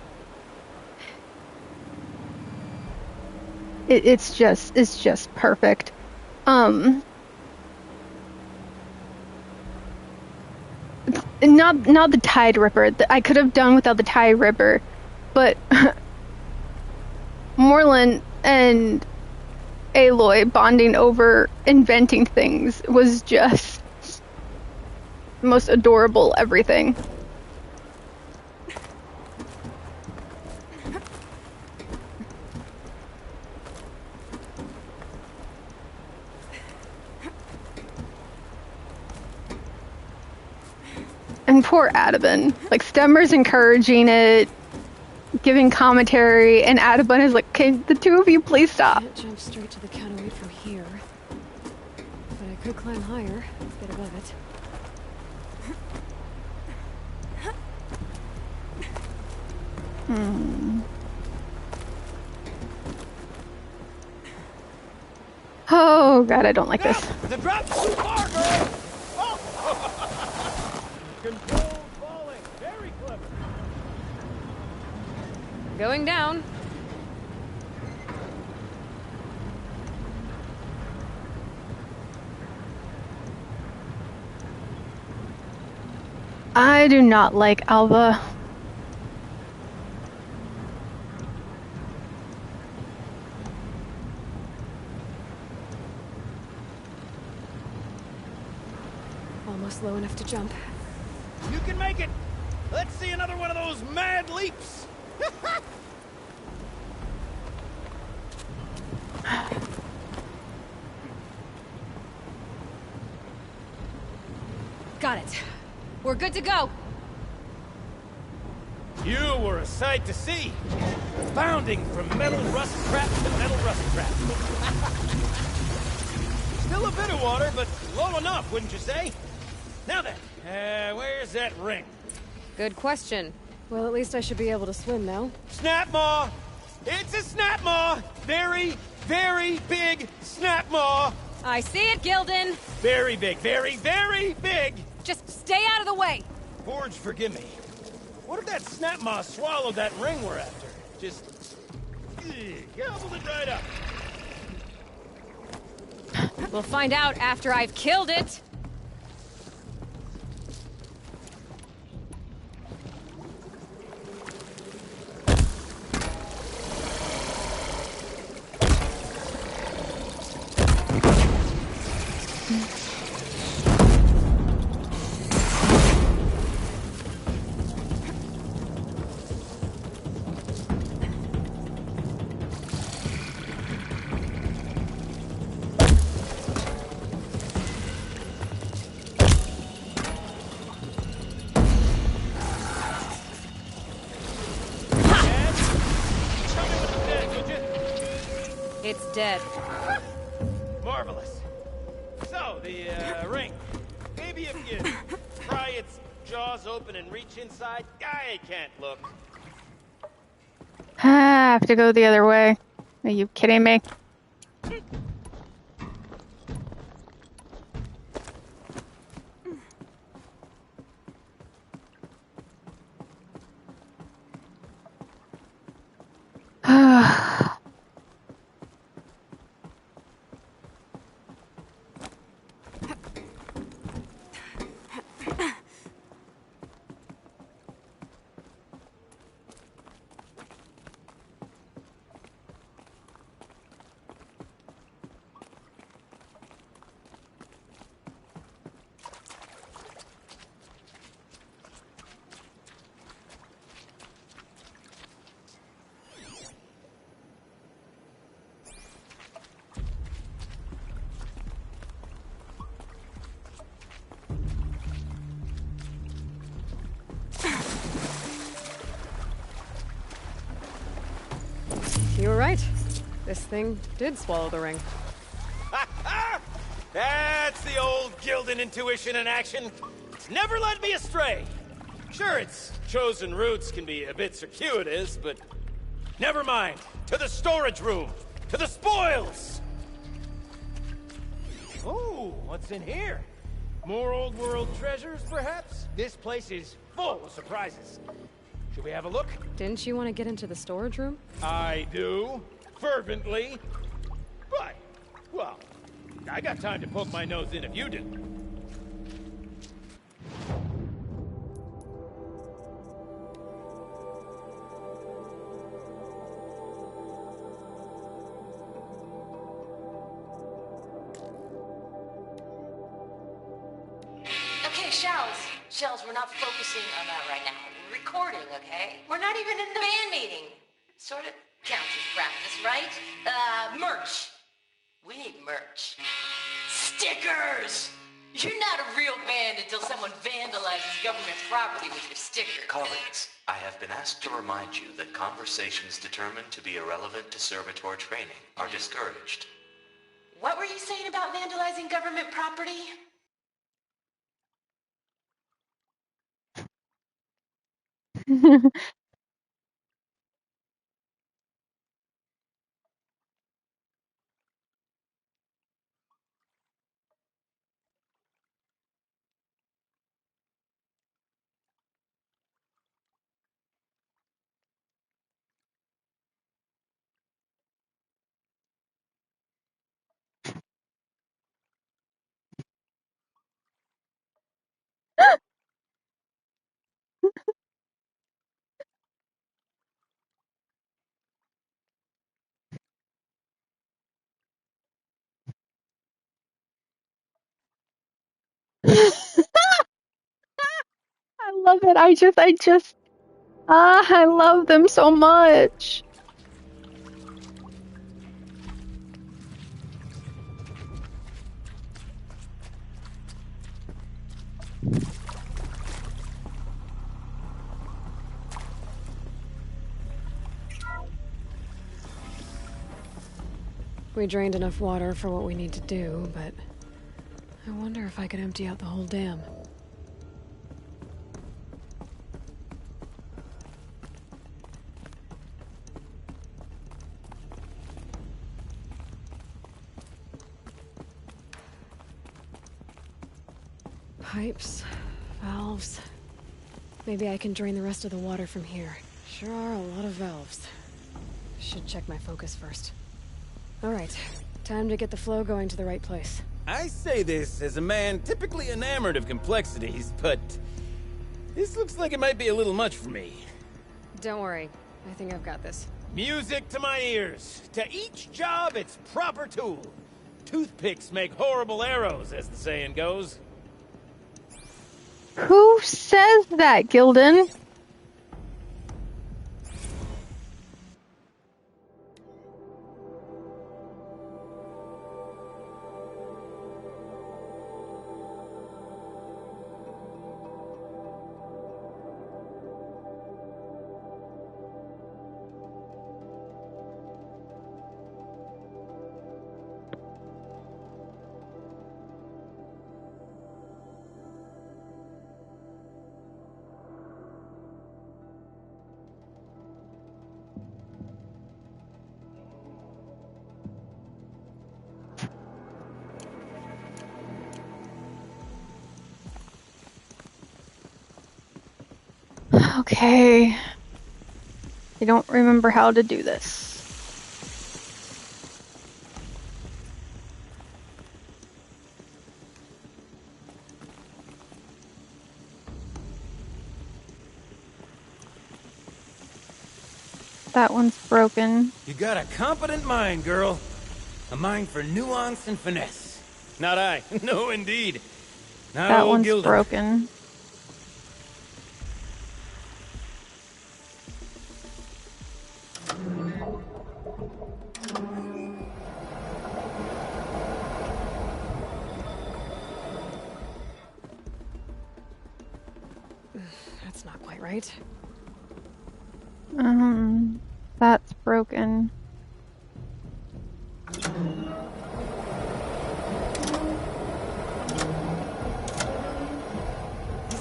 It's just perfect. Not the Tide Ripper. I could have done without the Tide Ripper. But Moreland and Aloy bonding over inventing things was just the most adorable everything. And poor Adabin. Like, Stemmer's encouraging it, giving commentary, and Adabin is like, can the two of you please stop? I can't jump straight to the cataway from here. But I could climb higher, get above it. Oh god, I don't like this. The drop's too far, girl! Oh. Controlled falling. Very clever. Going down. I do not like Alva. Almost low enough to jump. You can make it! Let's see another one of those mad leaps! Got it. We're good to go. You were a sight to see. Bounding from metal rust trap to metal rust trap. Still a bit of water, but low enough, wouldn't you say? Now then, where's that ring? Good question. Well, at least I should be able to swim now. Snap maw! It's a snap maw! Very, very big snap maw! I see it, Gildan! Very big, very, very big! Just stay out of the way! Forge, forgive me. What if that snap maw swallowed that ring we're after? Just... gobbled it right up. We'll find out after I've killed it! It's dead. Marvelous. So, the ring. Maybe if you pry its jaws open and reach inside, I can't look. I have to go the other way. Are you kidding me? You were right. This thing did swallow the ring. That's the old Gildan intuition in action. It's never led me astray. Sure, its chosen routes can be a bit circuitous, but never mind. To the storage room. To the spoils. Ooh, what's in here? More old world treasures, perhaps? This place is full of surprises. Should we have a look? Didn't you want to get into the storage room? I do. Fervently. But, well, I got time to poke my nose in if you do. Shells, we're not focusing on that right now. We're recording, okay? We're not even in the band meeting. Sort of counts as practice, right? Merch. We need merch. Stickers! You're not a real band until someone vandalizes government property with your sticker. Colleagues, I have been asked to remind you that conversations determined to be irrelevant to servitor training are discouraged. What were you saying about vandalizing government property? I love it. I love them so much. We drained enough water for what we need to do, but I wonder if I could empty out the whole dam. Pipes, valves. Maybe I can drain the rest of the water from here. Sure are a lot of valves. Should check my focus first. Alright, time to get the flow going to the right place. I say this as a man typically enamored of complexities, but this looks like it might be a little much for me. Don't worry, I think I've got this. Music to my ears. To each job, its proper tool. Toothpicks make horrible arrows, as the saying goes. Who says that, Gildan? Okay. I don't remember how to do this. That one's broken. You got a competent mind, girl. A mind for nuance and finesse. Not I. No, indeed. Not That old one's Gildan. broken. That's not quite right. That's broken. This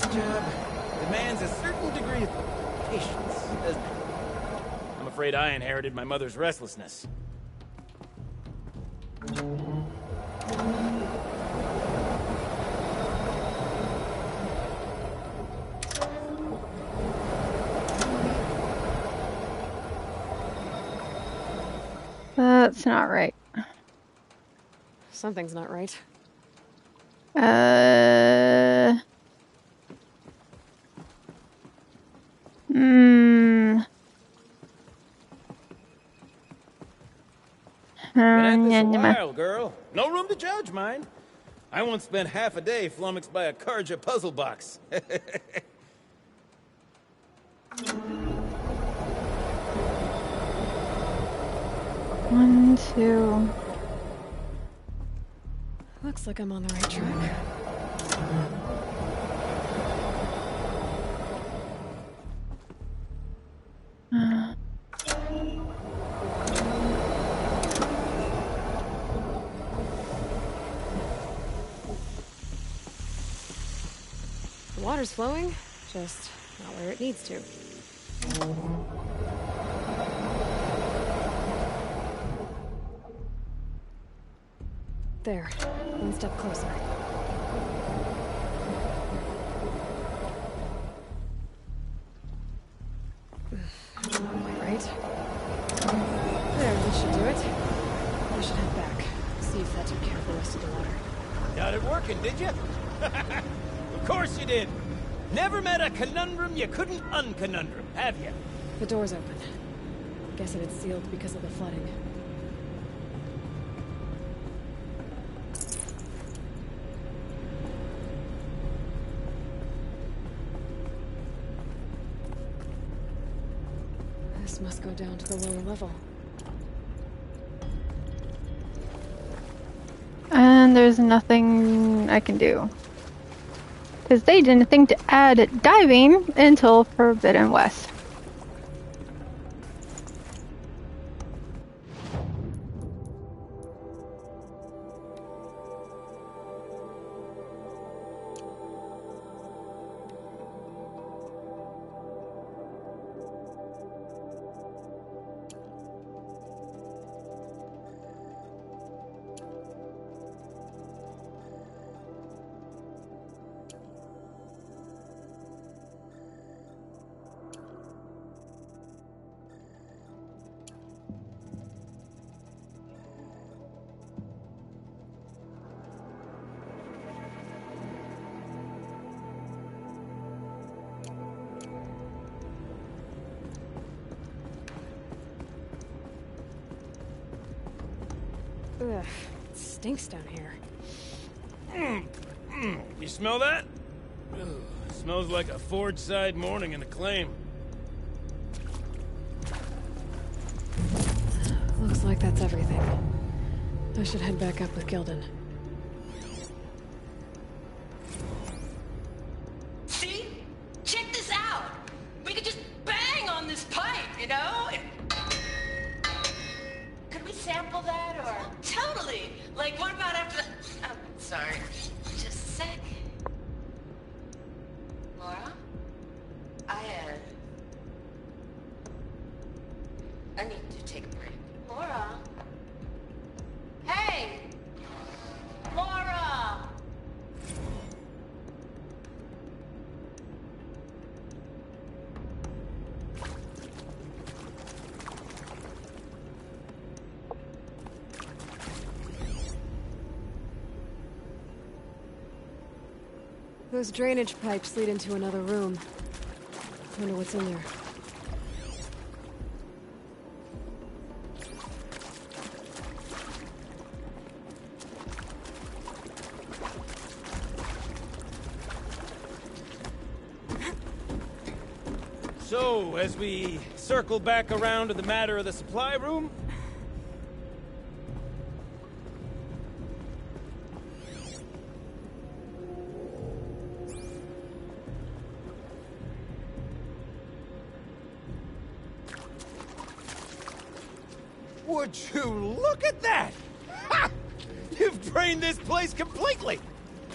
job demands a certain degree of patience, doesn't it? I'm afraid I inherited my mother's restlessness. That's not right. Something's not right. Been at this a while, girl. No room to judge, mind. I once spent half a day flummoxed by a Karja puzzle box. 1, 2. Looks like I'm on the right track. The water's flowing, just not where it needs to. There, one step closer. Right. There, this should do it. I should head back. See if that took care of the rest of the water. Got it working, did you? Of course you did. Never met a conundrum you couldn't unconundrum, have you? The door's open. Guessing it's sealed because of the flooding. This must go down to the lower level. And there's nothing I can do. Because they didn't think to add diving until Forbidden West. Ugh, it stinks down here. You smell that? Ugh, smells like a forge side morning in a claim. Looks like that's everything. I should head back up with Gildan. See? Check this out! We could just bang on this pipe, you know? Could we sample that, or...? Totally! Like, what about after the... Oh, sorry. Just a sec. Laura? I need to take a break. Laura? Hey! Laura! Those drainage pipes lead into another room. Wonder what's in there. So, as we circle back around to the matter of the supply room... Would you look at that? Ha! You've drained this place completely!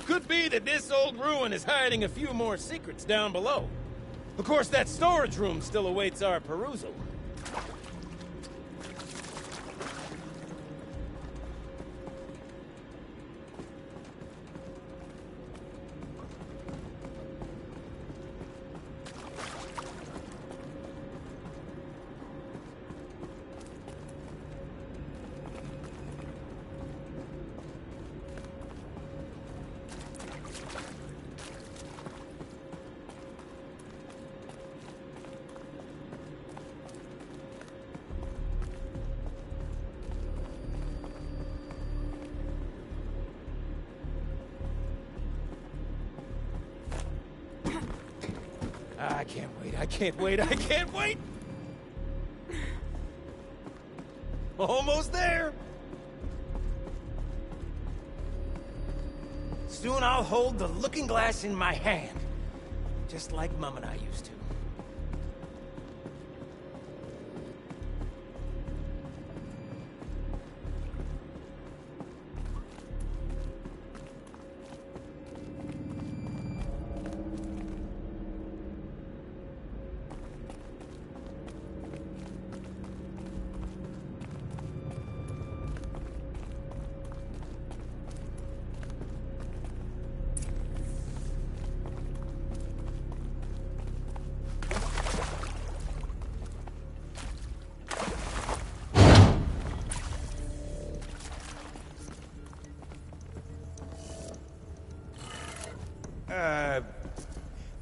Could be that this old ruin is hiding a few more secrets down below. Of course, that storage room still awaits our perusal. can't wait, I can't wait, I can't wait! Almost there! Soon I'll hold the looking glass in my hand. Just like Mum and I used to.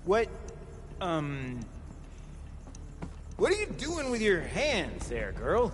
What, what are you doing with your hands there, girl?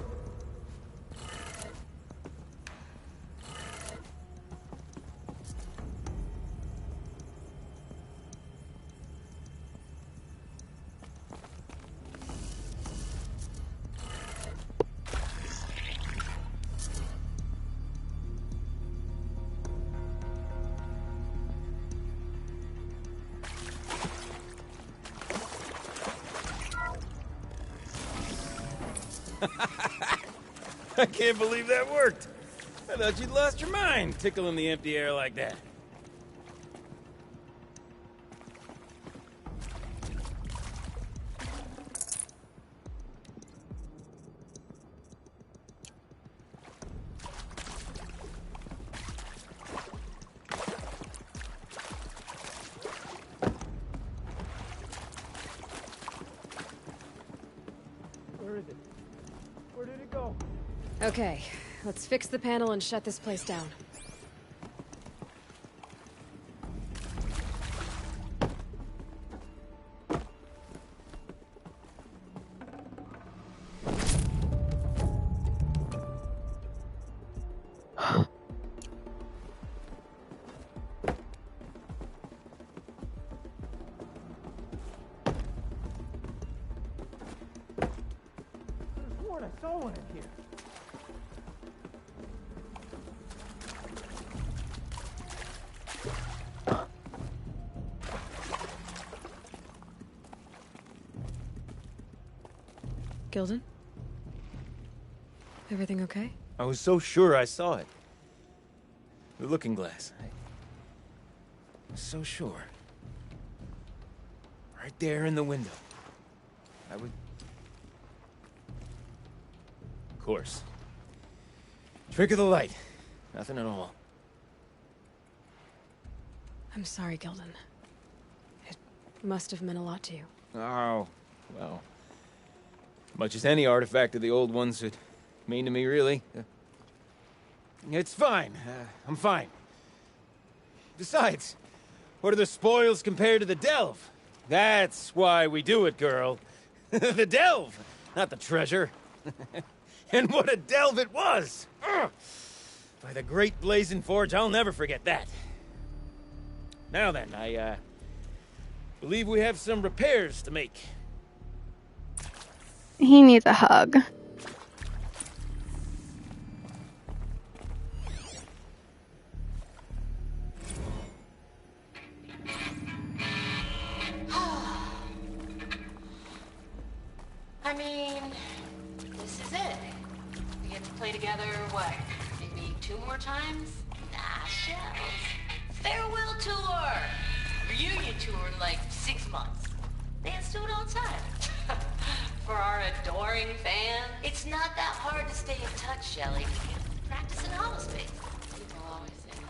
I can't believe that worked. I thought you'd lost your mind, tickling the empty air like that. Where is it? Where did it go? Okay, let's fix the panel and shut this place down. I saw one in here. Gilden? Everything okay? I was so sure I saw it. The looking glass. I was so sure. Right there in the window. I would... Of course. Trick of the light. Nothing at all. I'm sorry, Gilden. It must have meant a lot to you. Oh, well. Much as any artifact of the old ones would mean to me, really. It's fine. I'm fine. Besides, what are the spoils compared to the delve? That's why we do it, girl. The delve, not the treasure. And what a delve it was! Ugh. By the great blazing forge, I'll never forget that. Now then, I believe we have some repairs to make. He needs a hug. I mean, this is it. We get to play together, what, maybe 2 more times? Nah, shells. Farewell tour! Reunion tour in like 6 months. Fans do it all the time. For our adoring fans, it's not that hard to stay in touch, Shelly. Practice in holospace. People always say that.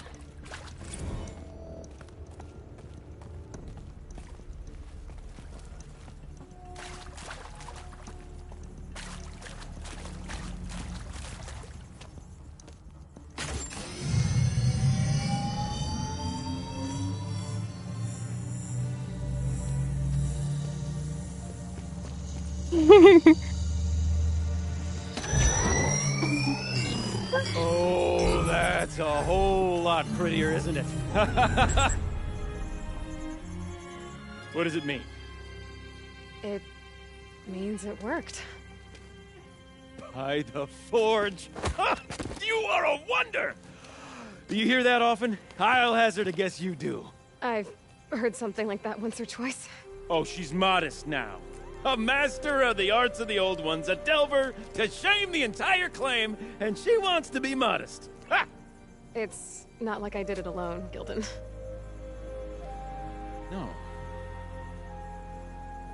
Oh, that's a whole lot prettier, isn't it? What does it mean? It means it worked. By the Forge! You are a wonder! Do you hear that often? I'll hazard a guess you do. I've heard something like that once or twice. Oh, she's modest now. A master of the arts of the old ones, a delver to shame the entire claim, and she wants to be modest. Ha! It's not like I did it alone, Gildan. No.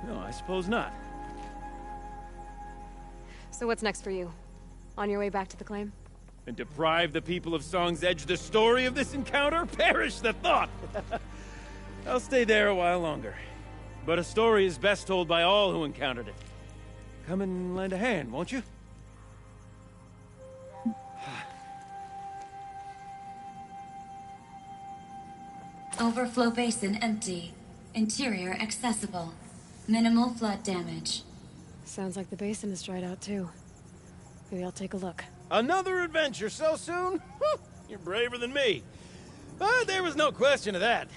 No, I suppose not. So what's next for you? On your way back to the claim? And deprive the people of Song's Edge the story of this encounter? Perish the thought! I'll stay there a while longer. But a story is best told by all who encountered it. Come and lend a hand, won't you? Overflow basin empty. Interior accessible. Minimal flood damage. Sounds like the basin is dried out too. Maybe I'll take a look. Another adventure so soon? You're braver than me. But there was no question of that.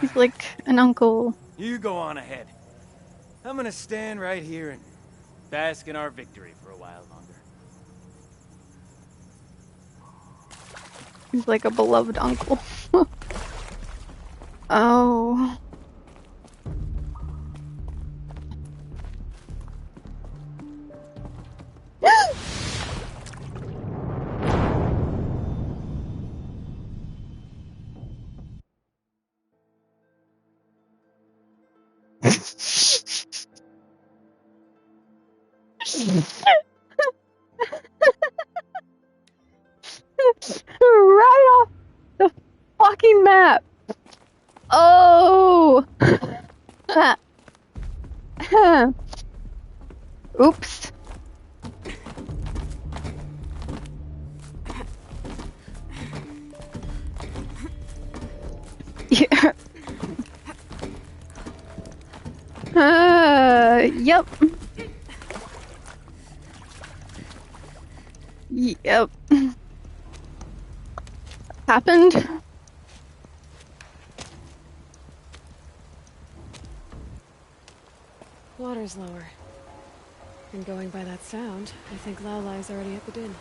He's like an uncle. You go on ahead. I'm gonna stand right here and bask in our victory for a while longer. He's like a beloved uncle. Oh. Right off the fucking map. Oh. Oops. Yeah. Yep. Yep. Happened. Water's lower. And going by that sound, I think Laolai's already at the din.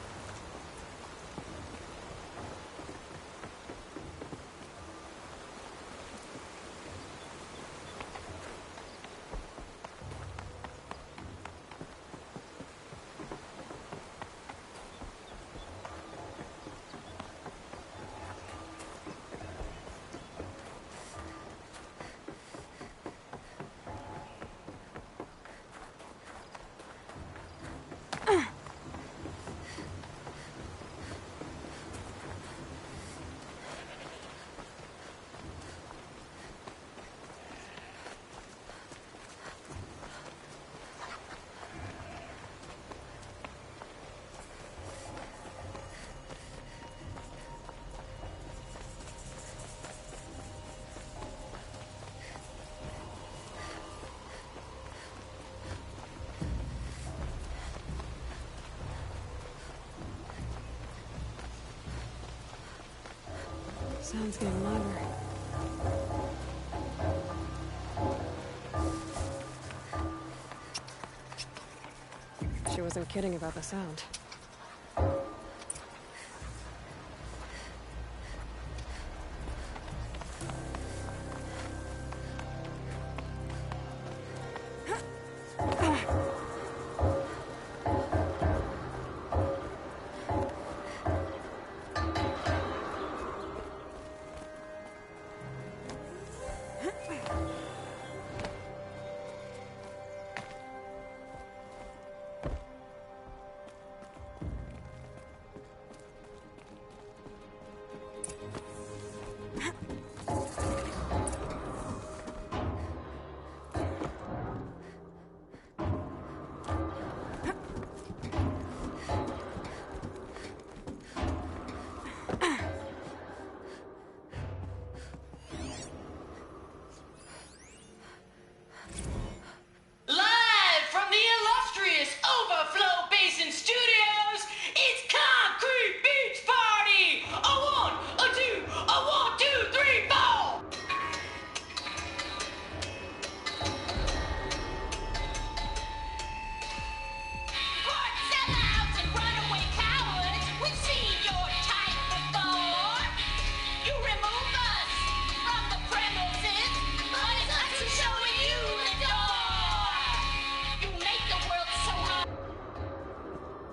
Sound's getting louder. She wasn't kidding about the sound.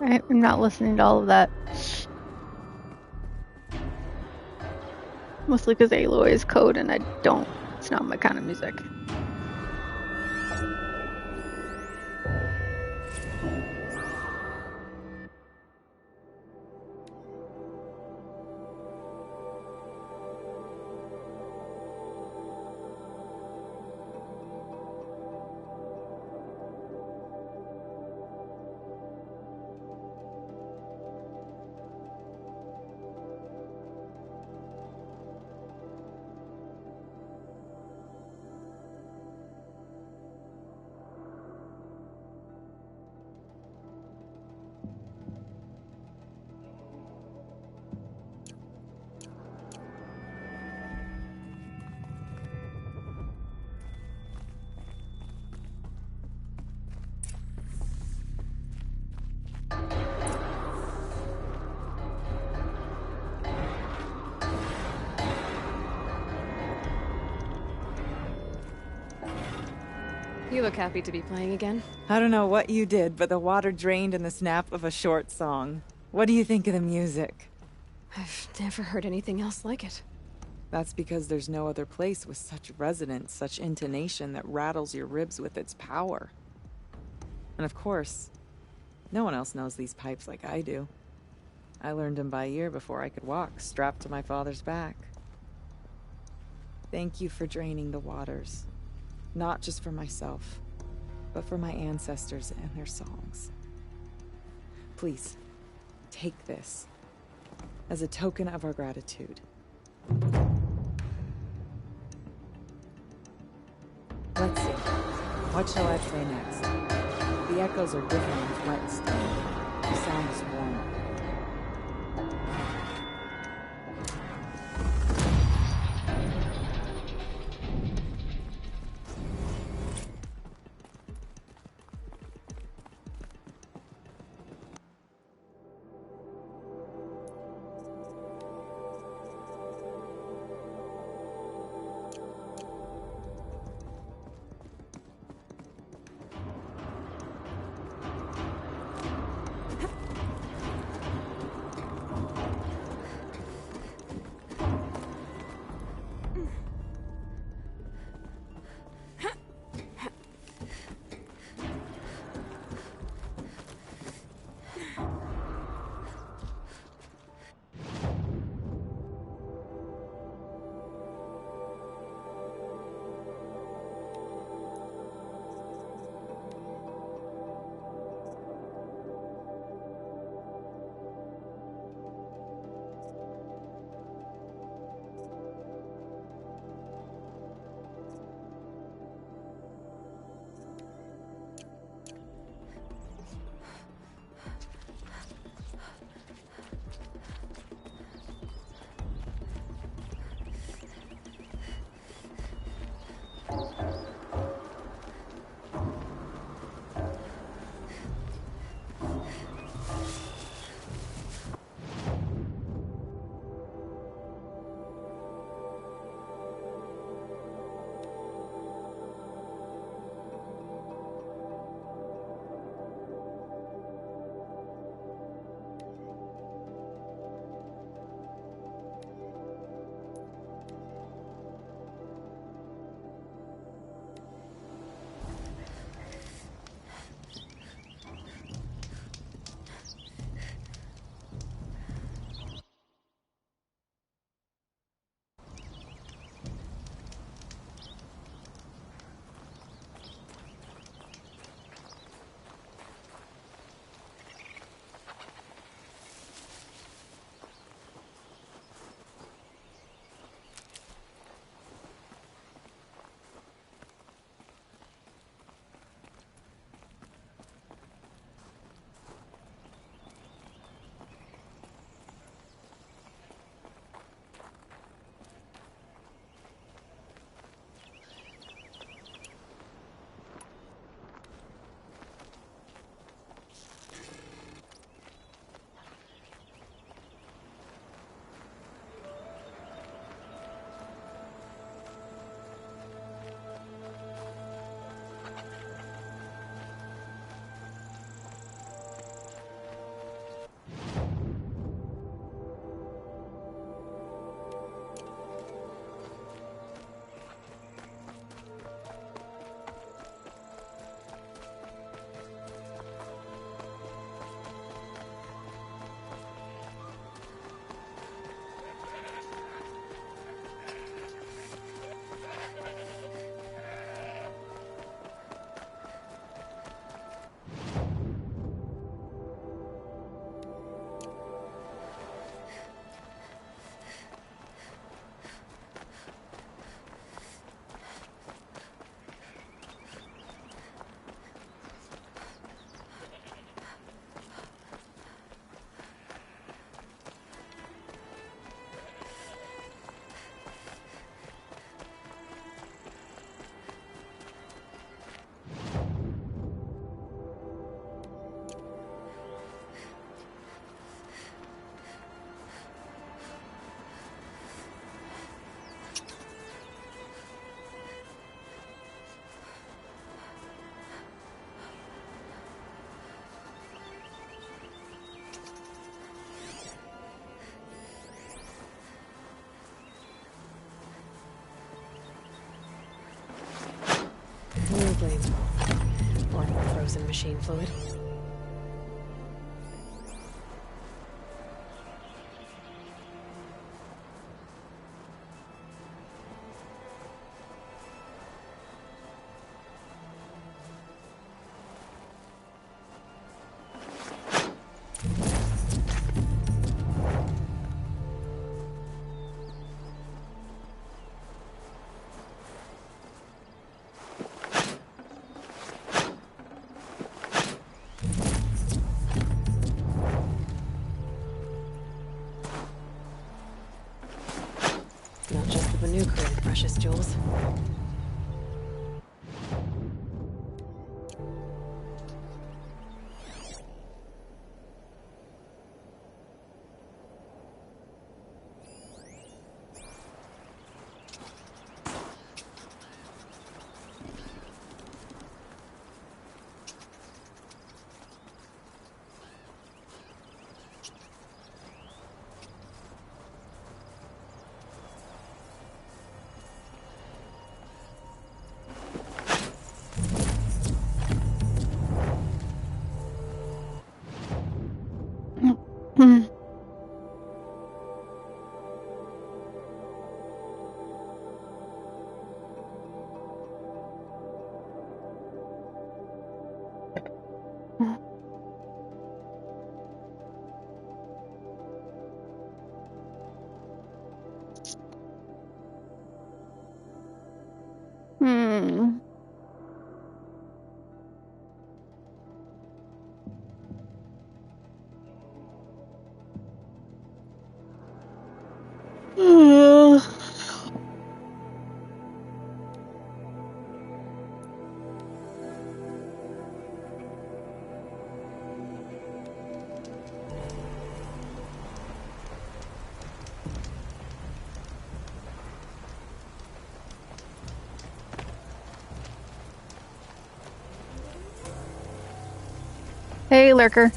I'm not listening to all of that. Mostly because Aloy is code and it's not my kind of music. You look happy to be playing again. I don't know what you did, but the water drained in the snap of a short song. What do you think of the music? I've never heard anything else like it. That's because there's no other place with such resonance, such intonation that rattles your ribs with its power. And of course, no one else knows these pipes like I do. I learned them by ear before I could walk, strapped to my father's back. Thank you for draining the waters. Not just for myself, but for my ancestors and their songs. Please, take this as a token of our gratitude. Let's see. What shall I play next? The echoes are different with wet stone. The sound is warmer. frozen machine fluid. Not just the Banuk create precious jewels. Hmm. Hmm. Hey, Lurker.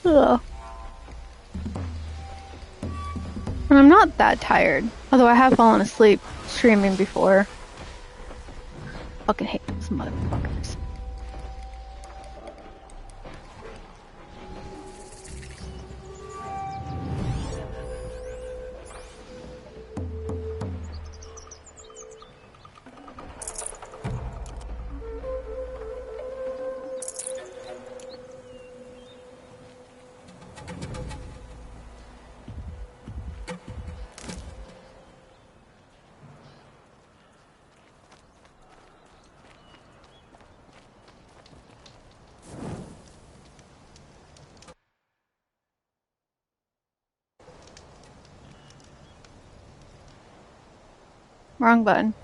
Ugh. And I'm not that tired, although I have fallen asleep streaming before. Fucking hate those motherfuckers. Wrong button.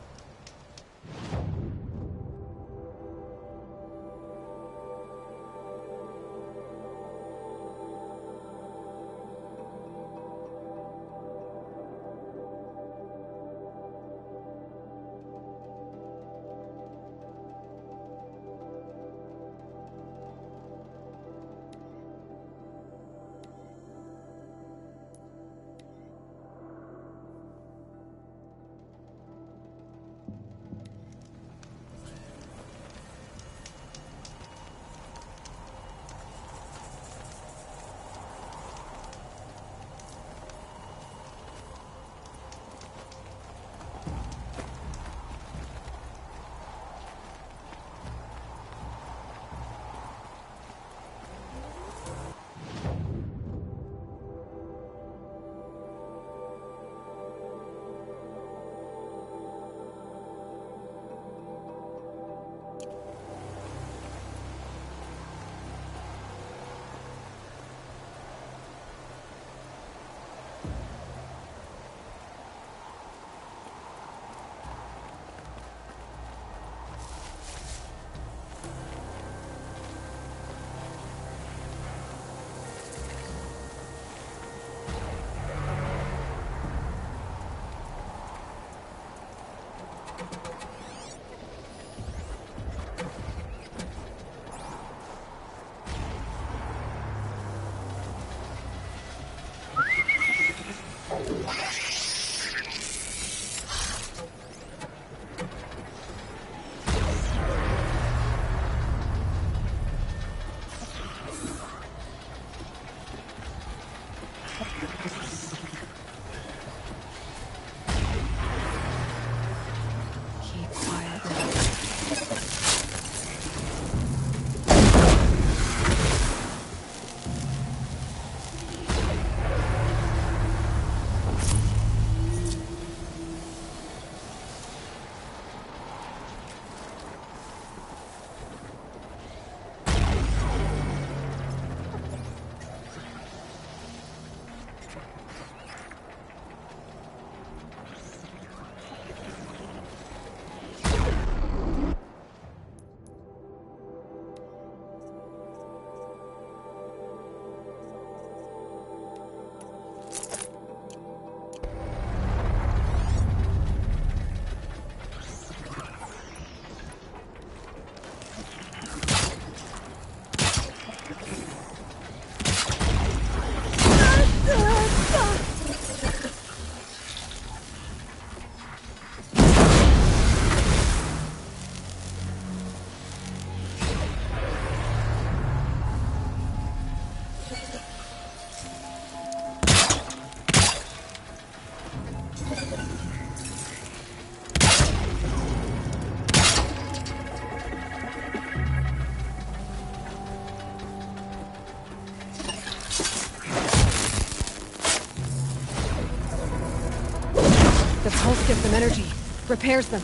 The pulse gives them energy, repairs them.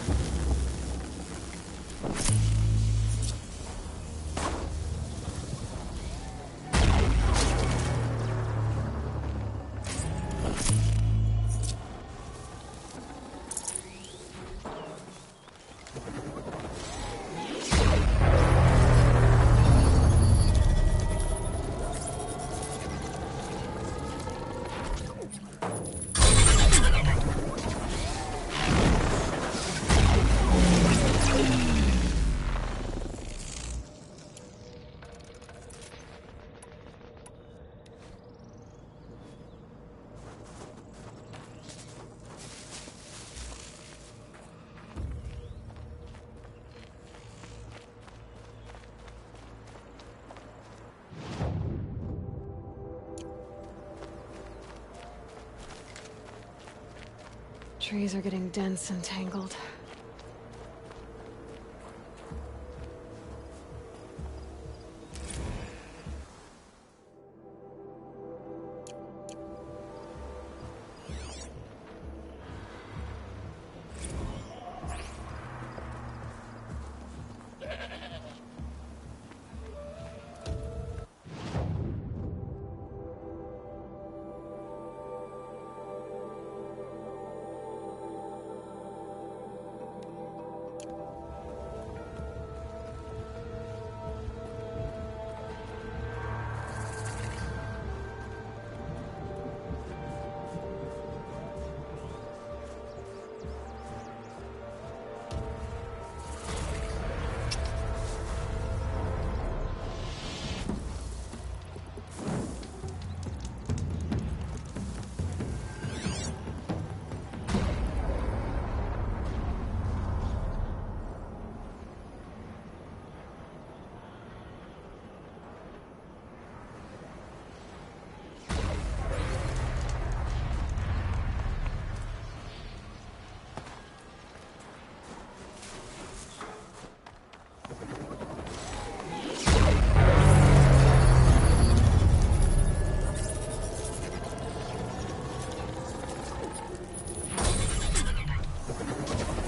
Trees are getting dense and tangled.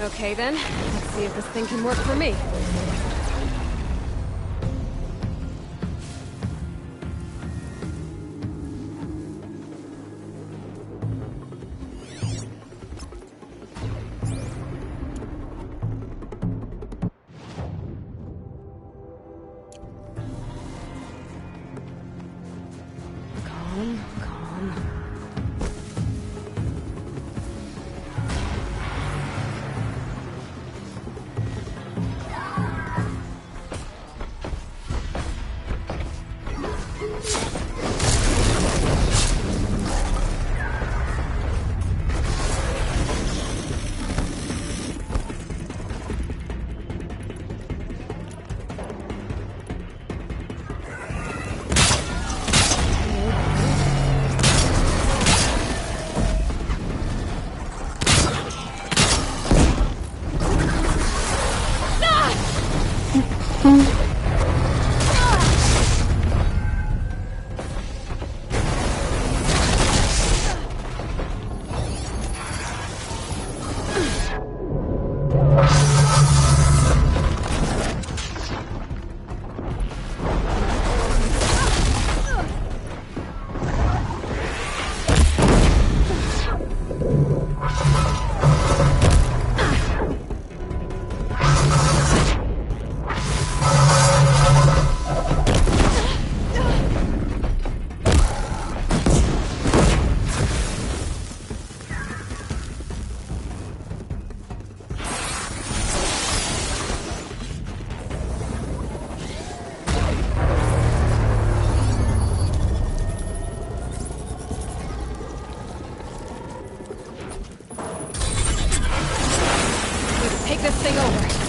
Okay then, let's see if this thing can work for me. Calm, calm. Take this thing over.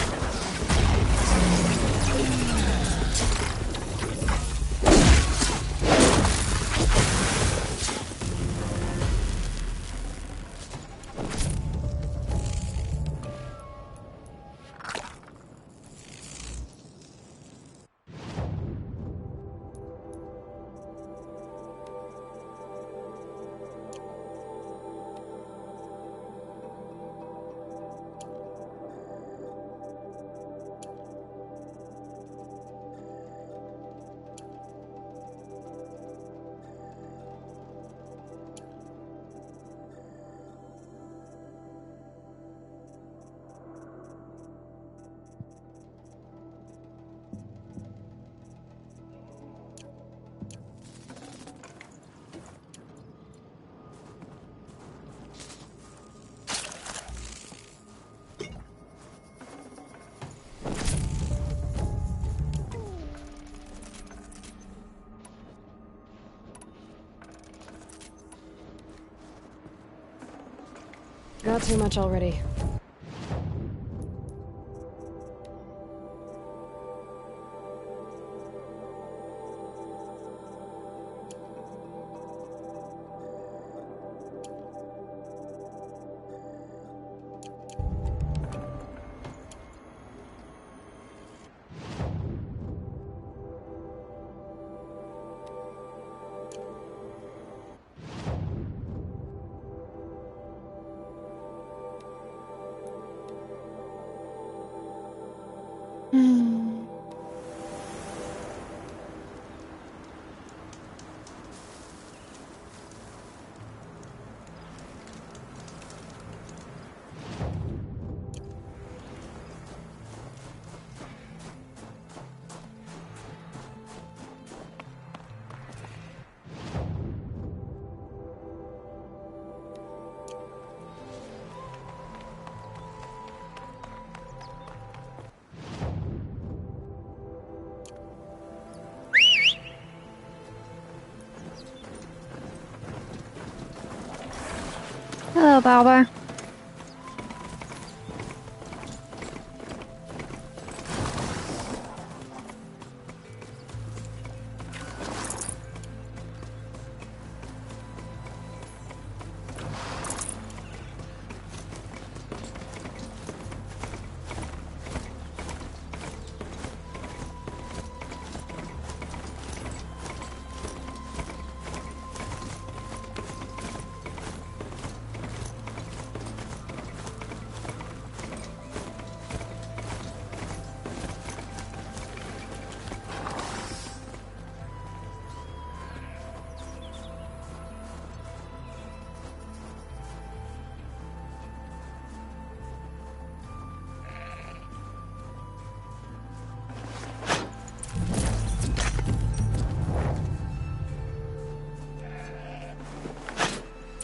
Got too much already. Hello, Baba.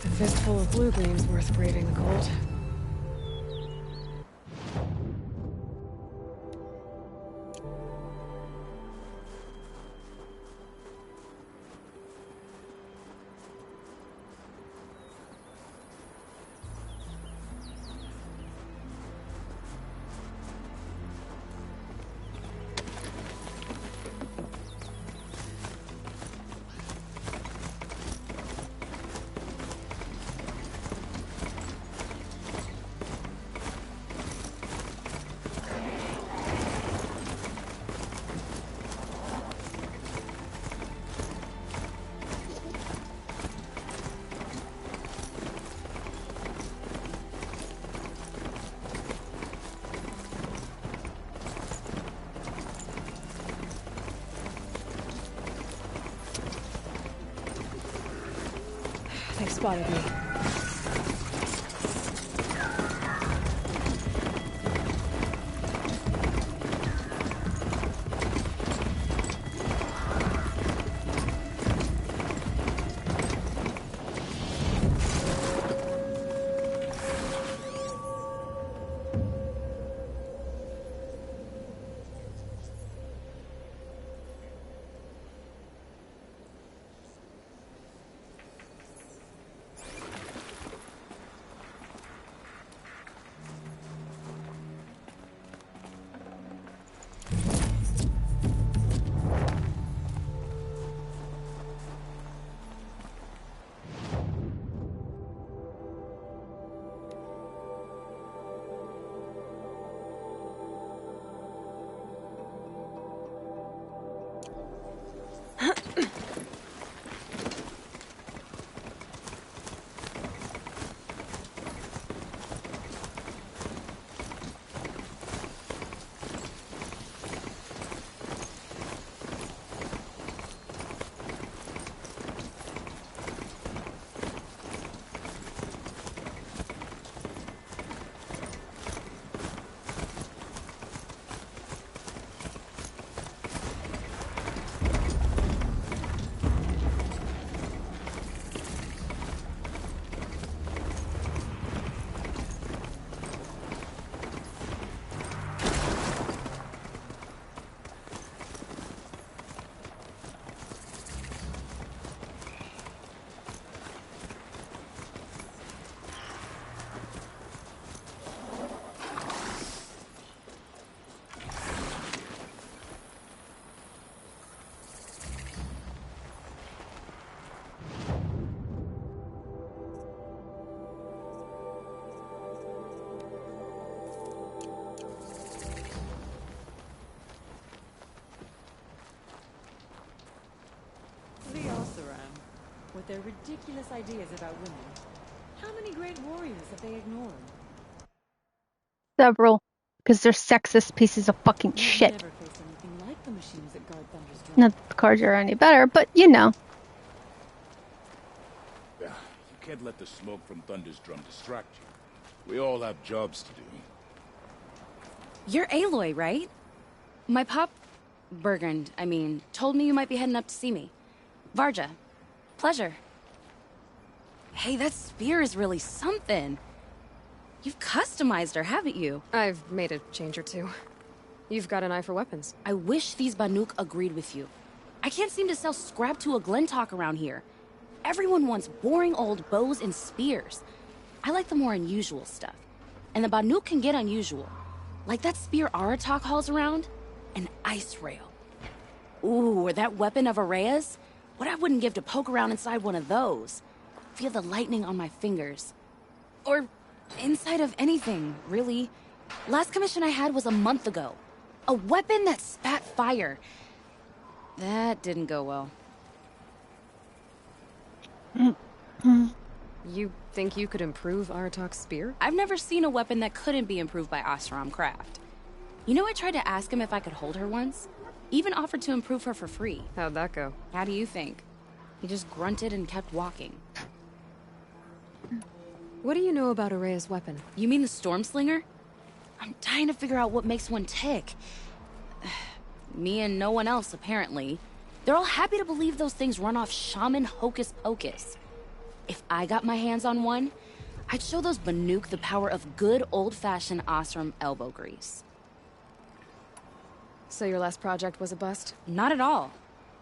A fistful of blue-green's worth braving the cold. They've spotted me. their ridiculous ideas about women. How many great warriors have they ignored? Several. Because they're sexist pieces of fucking shit. Never faced anything like the machines that guard Thunder's drum. Not that the cards are any better, but you know. You can't let the smoke from Thunder's drum distract you. We all have jobs to do. You're Aloy, right? My pop... Bergund, I mean, told me you might be heading up to see me. Varja. Pleasure. Hey, that spear is really something. You've customized her, haven't you? I've made a change or two. You've got an eye for weapons. I wish these Banuk agreed with you. I can't seem to sell scrap to a Glentalk around here. Everyone wants boring old bows and spears. I like the more unusual stuff. And the Banuk can get unusual. Like that spear Aratak hauls around. An ice rail. Ooh, or that weapon of Araya's? What I wouldn't give to poke around inside one of those. Feel the lightning on my fingers. Or inside of anything, really. Last commission I had was a month ago. A weapon that spat fire. That didn't go well. You think you could improve Aratak's spear? I've never seen a weapon that couldn't be improved by Oseram Craft. You know, I tried to ask him if I could hold her once. Even offered to improve her for free. How'd that go? How do you think? He just grunted and kept walking. What do you know about Araya's weapon? You mean the Stormslinger? I'm dying to figure out what makes one tick. Me and no one else, apparently. They're all happy to believe those things run off shaman hocus pocus. If I got my hands on one, I'd show those Banuk the power of good old-fashioned Oseram elbow grease. So your last project was a bust? Not at all.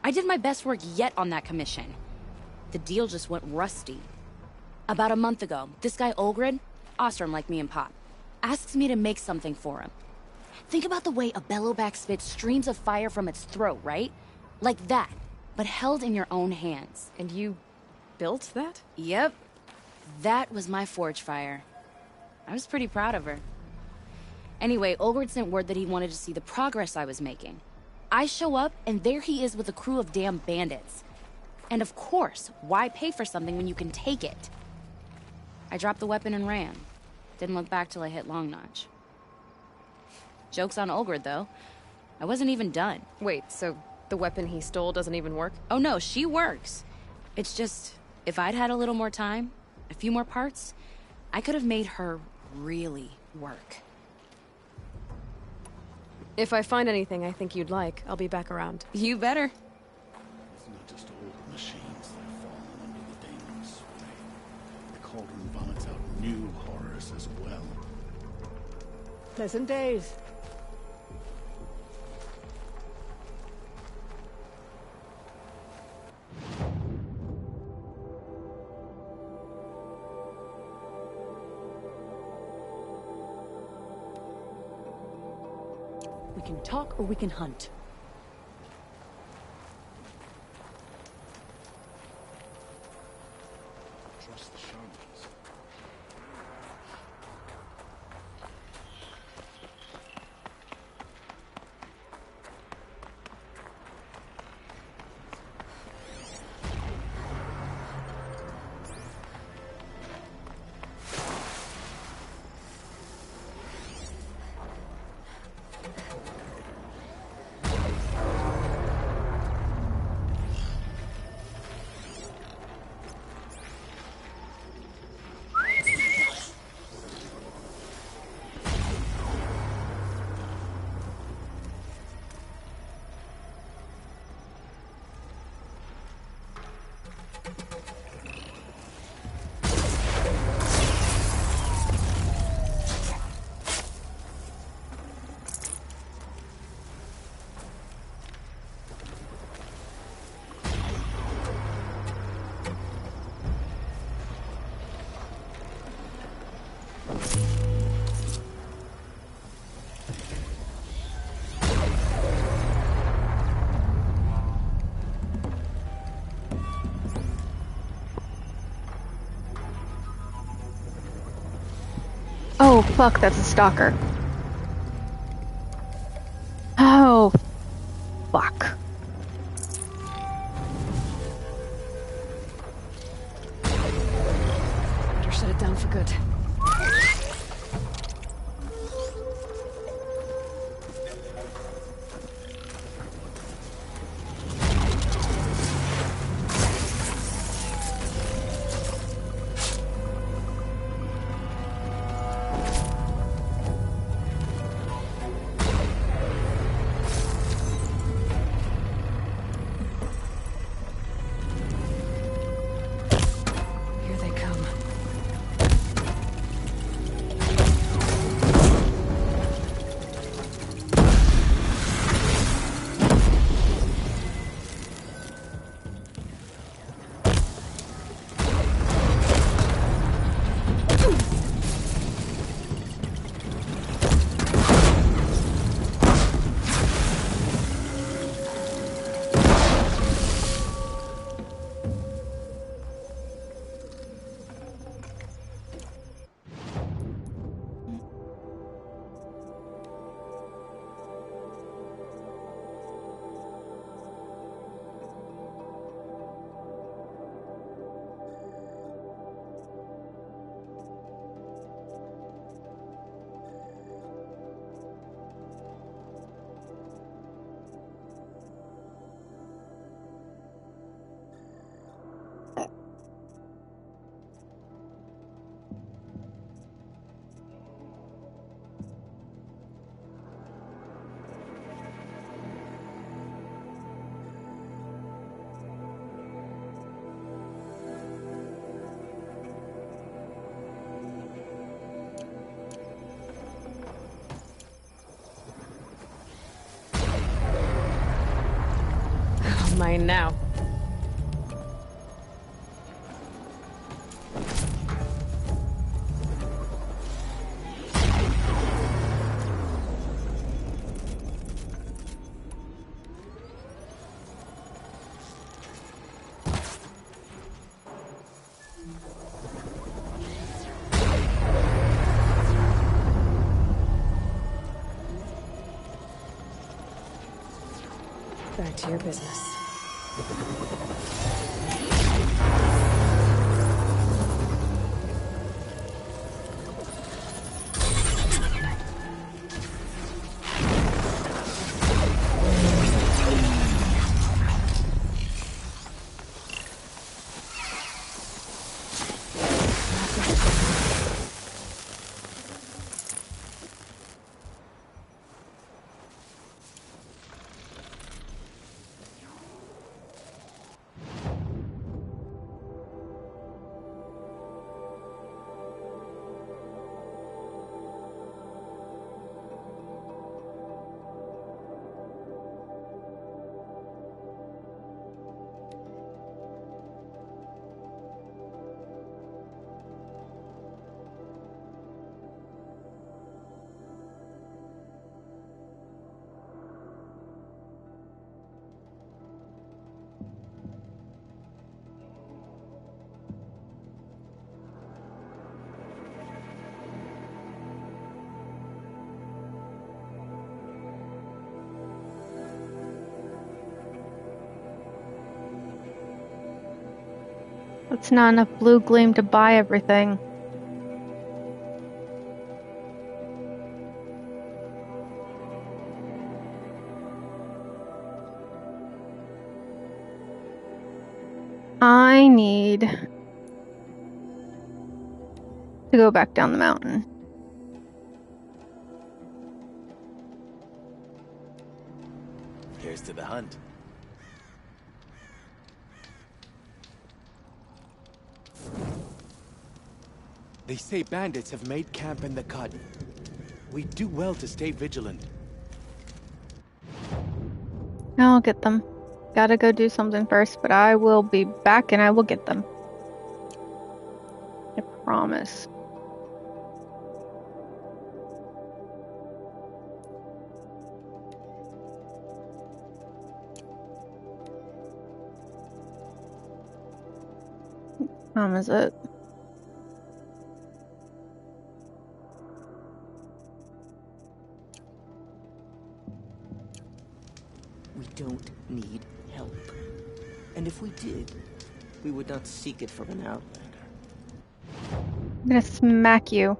I did my best work yet on that commission. The deal just went rusty. About a month ago, this guy Olgrid, Oseram like me and Pop, asks me to make something for him. Think about the way a bellowback spits streams of fire from its throat, right? Like that, but held in your own hands. And you built that? Yep. That was my forge fire. I was pretty proud of her. Anyway, Olgrid sent word that he wanted to see the progress I was making. I show up, and there he is with a crew of damn bandits. And of course, why pay for something when you can take it? I dropped the weapon and ran. Didn't look back till I hit Long Notch. Joke's on Olgrid, though. I wasn't even done. Wait, so the weapon he stole doesn't even work? Oh no, she works. It's just, if I'd had a little more time, a few more parts, I could have made her really work. If I find anything I think you'd like, I'll be back around. You better. It's not just old machines that have fallen under the Damon's sway. The cauldron vomits out new horrors as well. Pleasant days. We can talk or we can hunt. Trust the shamans. Oh, fuck, that's a stalker. Oh, fuck. shut it down for good. Here they come. Mine now. Back to your business. That's not enough blue gleam to buy everything. I need to go back down the mountain. Here's to the hunt. They say bandits have made camp in the cut. We do well to stay vigilant. I'll get them. Gotta go do something first, but I will be back and I will get them. I promise. What time is it? We don't need help. And if we did, we would not seek it from an outlander. I'm gonna smack you.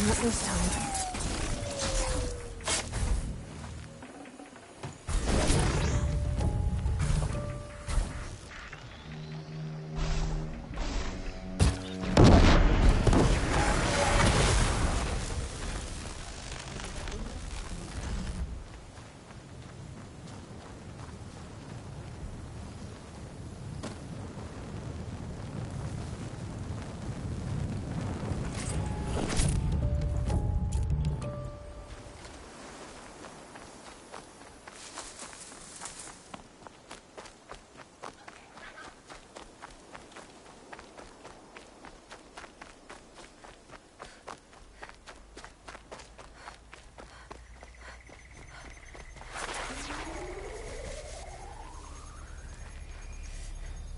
Not this time.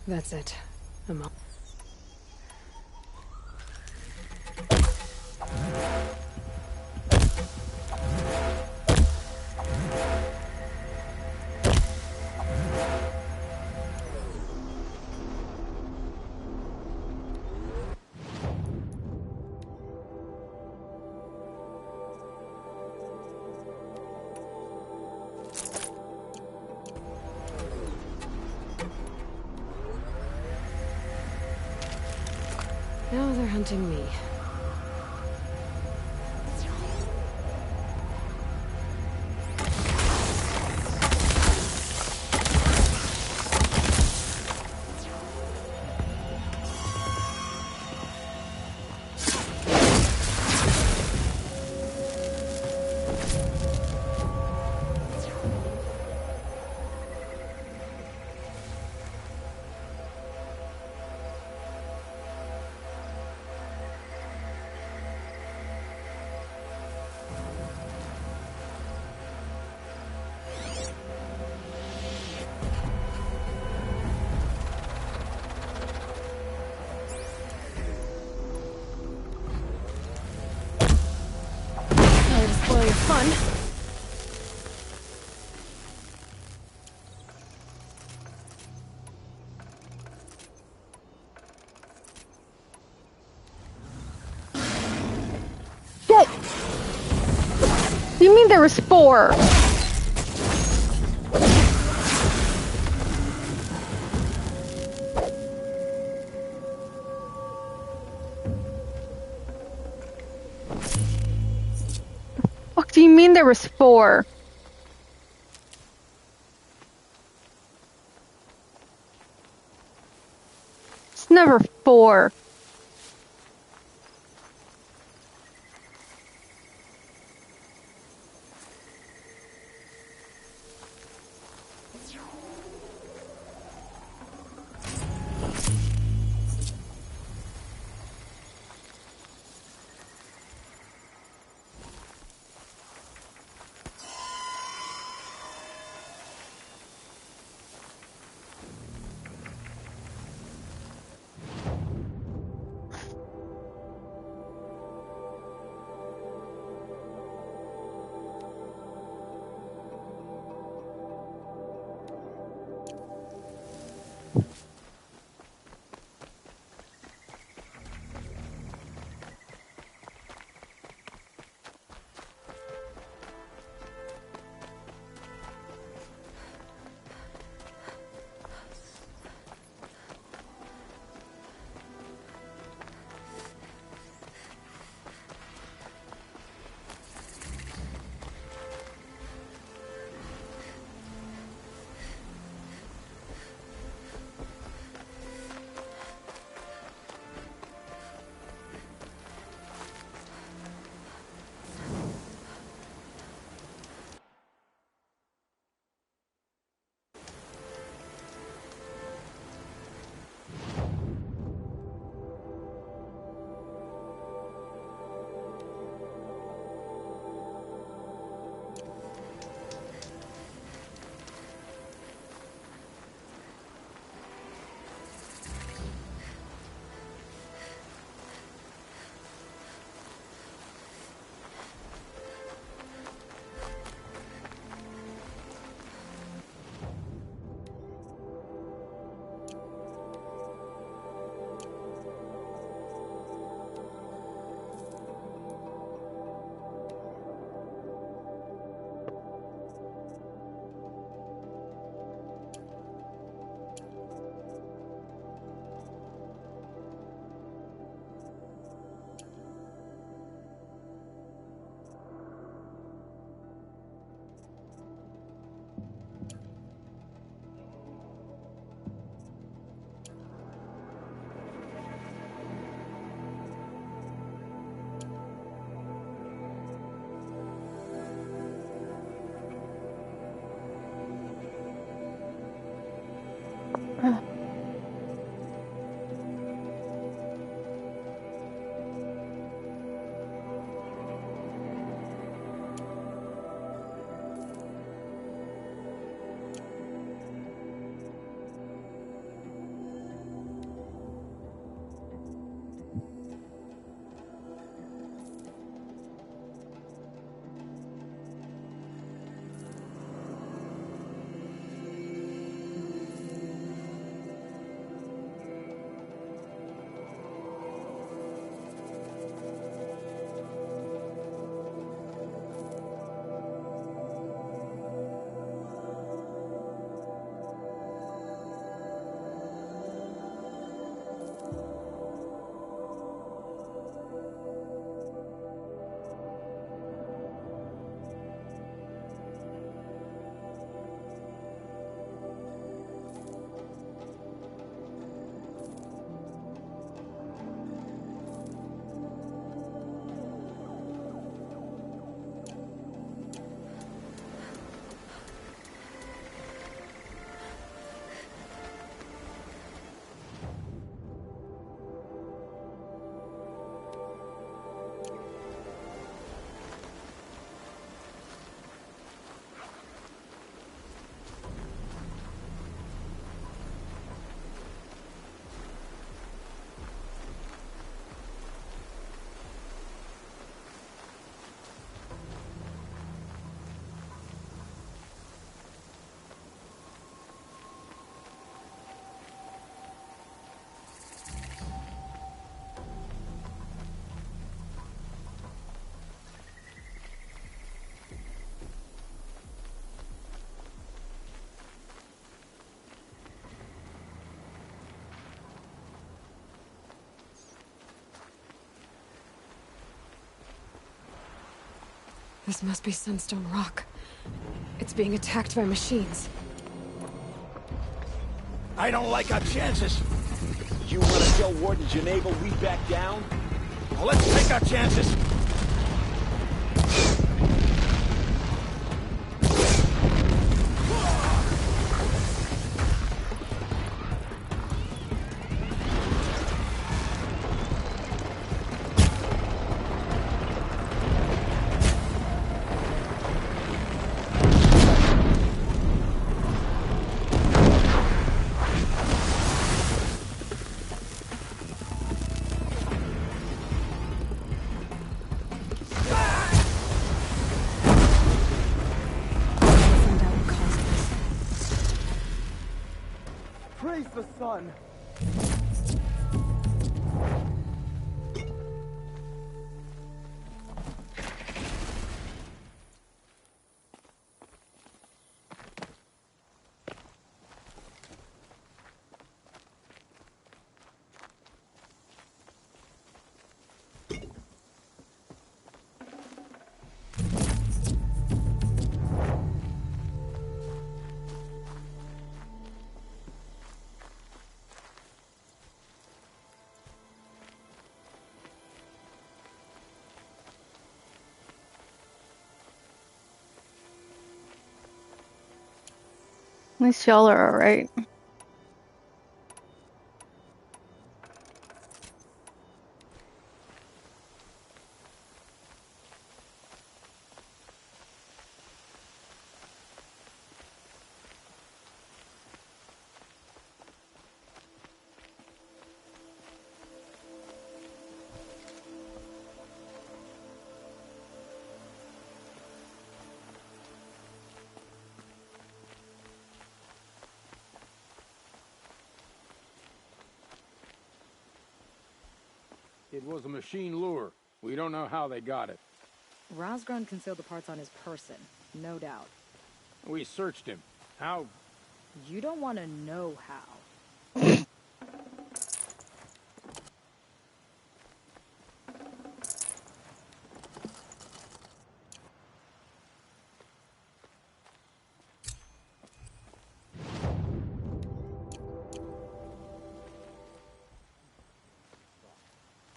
That's it. I'm up. Now they're hunting me. Sorry to spoil your fun. Shit! You mean there was 4? What do you mean there was 4? It's never 4. This must be Sunstone Rock. It's being attacked by machines. I don't like our chances. You want to tell Warden Geneva we back down? Well, let's take our chances. Praise the sun! At least y'all are alright. It was a machine lure. We don't know how they got it. Rosgrund concealed the parts on his person, no doubt. We searched him. How? You don't want to know how.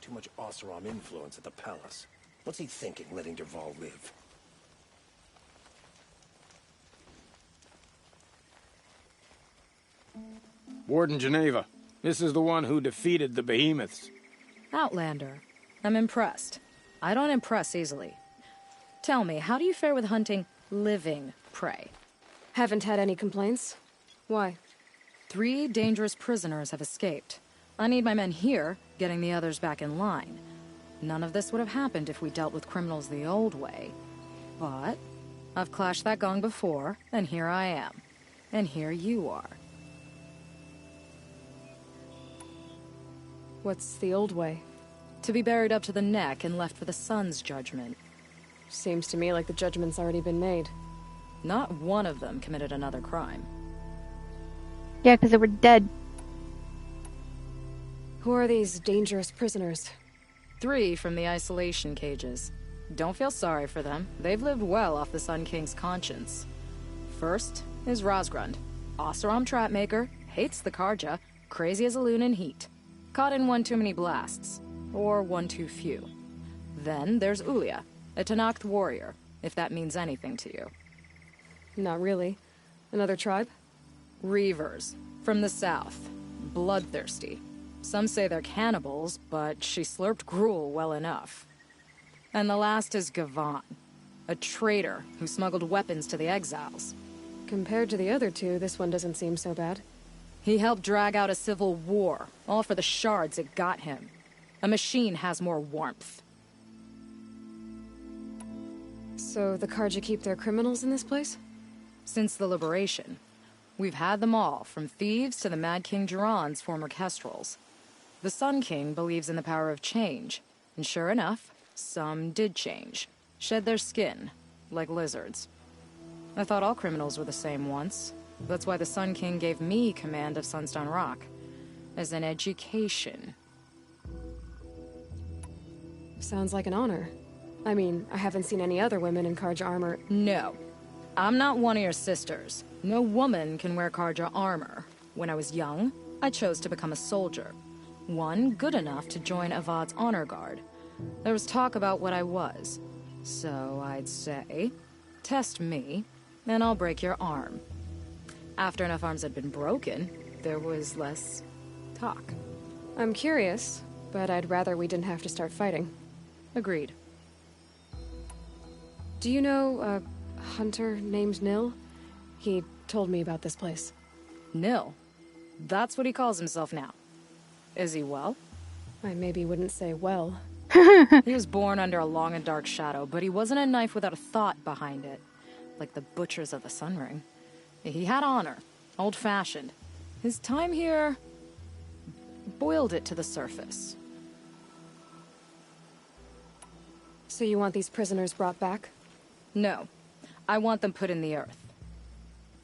Too much Oseram influence at the palace. What's he thinking, letting Dervahl live? Warden Geneva. This is the one who defeated the behemoths. Outlander. I'm impressed. I don't impress easily. Tell me, how do you fare with hunting living prey? Haven't had any complaints. Why? 3 dangerous prisoners have escaped. I need my men here, getting the others back in line. None of this would have happened if we dealt with criminals the old way. But I've clashed that gong before, and here I am. And here you are. What's the old way? To be buried up to the neck and left for the sun's judgment. Seems to me like the judgment's already been made. Not one of them committed another crime. Yeah, because they were dead. Who are these dangerous prisoners? 3 from the isolation cages. Don't feel sorry for them. They've lived well off the Sun King's conscience. First is Rosgrund. Oseram trapmaker, hates the Karja, crazy as a loon in heat. Caught in one too many blasts. Or one too few. Then there's Ulia, a Tenakth warrior, if that means anything to you. Not really. Another tribe? Reavers, from the south. Bloodthirsty. Some say they're cannibals, but she slurped gruel well enough. And the last is Gavan, a traitor who smuggled weapons to the exiles. Compared to the other 2, this one doesn't seem so bad. He helped drag out a civil war, all for the shards it got him. A machine has more warmth. So the Karja keep their criminals in this place? Since the liberation. We've had them all, from thieves to the Mad King Duran's former kestrels. The Sun King believes in the power of change, and sure enough, some did change. Shed their skin, like lizards. I thought all criminals were the same once. That's why the Sun King gave me command of Sunstone Rock. As an education. Sounds like an honor. I mean, I haven't seen any other women in Karja armor. No. I'm not one of your sisters. No woman can wear Karja armor. When I was young, I chose to become a soldier. One good enough to join Avad's honor guard. There was talk about what I was. So I'd say, test me, and I'll break your arm. After enough arms had been broken, there was less talk. I'm curious, but I'd rather we didn't have to start fighting. Agreed. Do you know a hunter named Nil? He told me about this place. Nil? That's what he calls himself now. Is he well? I maybe wouldn't say well. He was born under a long and dark shadow, but he wasn't a knife without a thought behind it. Like the butchers of the Sun Ring. He had honor. Old-fashioned. His time here boiled it to the surface. So you want these prisoners brought back? No. I want them put in the earth.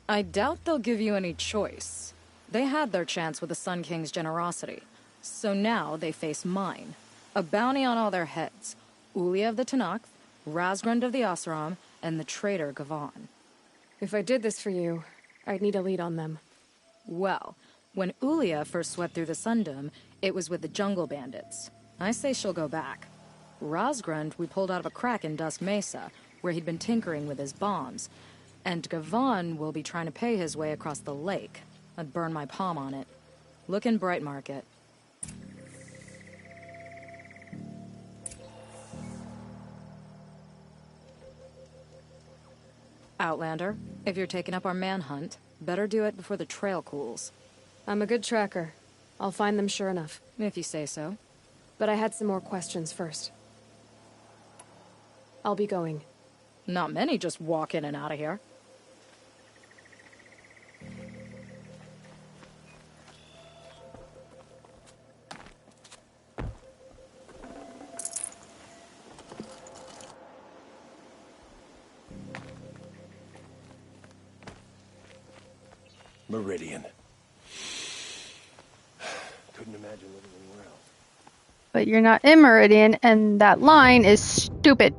I doubt they'll give you any choice. They had their chance with the Sun King's generosity. So now they face mine. A bounty on all their heads. Ulia of the Tanakh, Razgrund of the Oseram, and the traitor Gavan. If I did this for you, I'd need a lead on them. Well, when Ulia first swept through the Sundom, it was with the jungle bandits. I say she'll go back. Razgrund we pulled out of a crack in Dusk Mesa, where he'd been tinkering with his bombs. And Gavan will be trying to pay his way across the lake. I'd burn my palm on it. Look in Bright Market. Outlander, if you're taking up our manhunt, better do it before the trail cools. I'm a good tracker. I'll find them sure enough. If you say so. But I had some more questions first. I'll be going. Not many just walk in and out of here. Meridian. Couldn't imagine living anywhere else. But you're not in Meridian, and that line is stupid.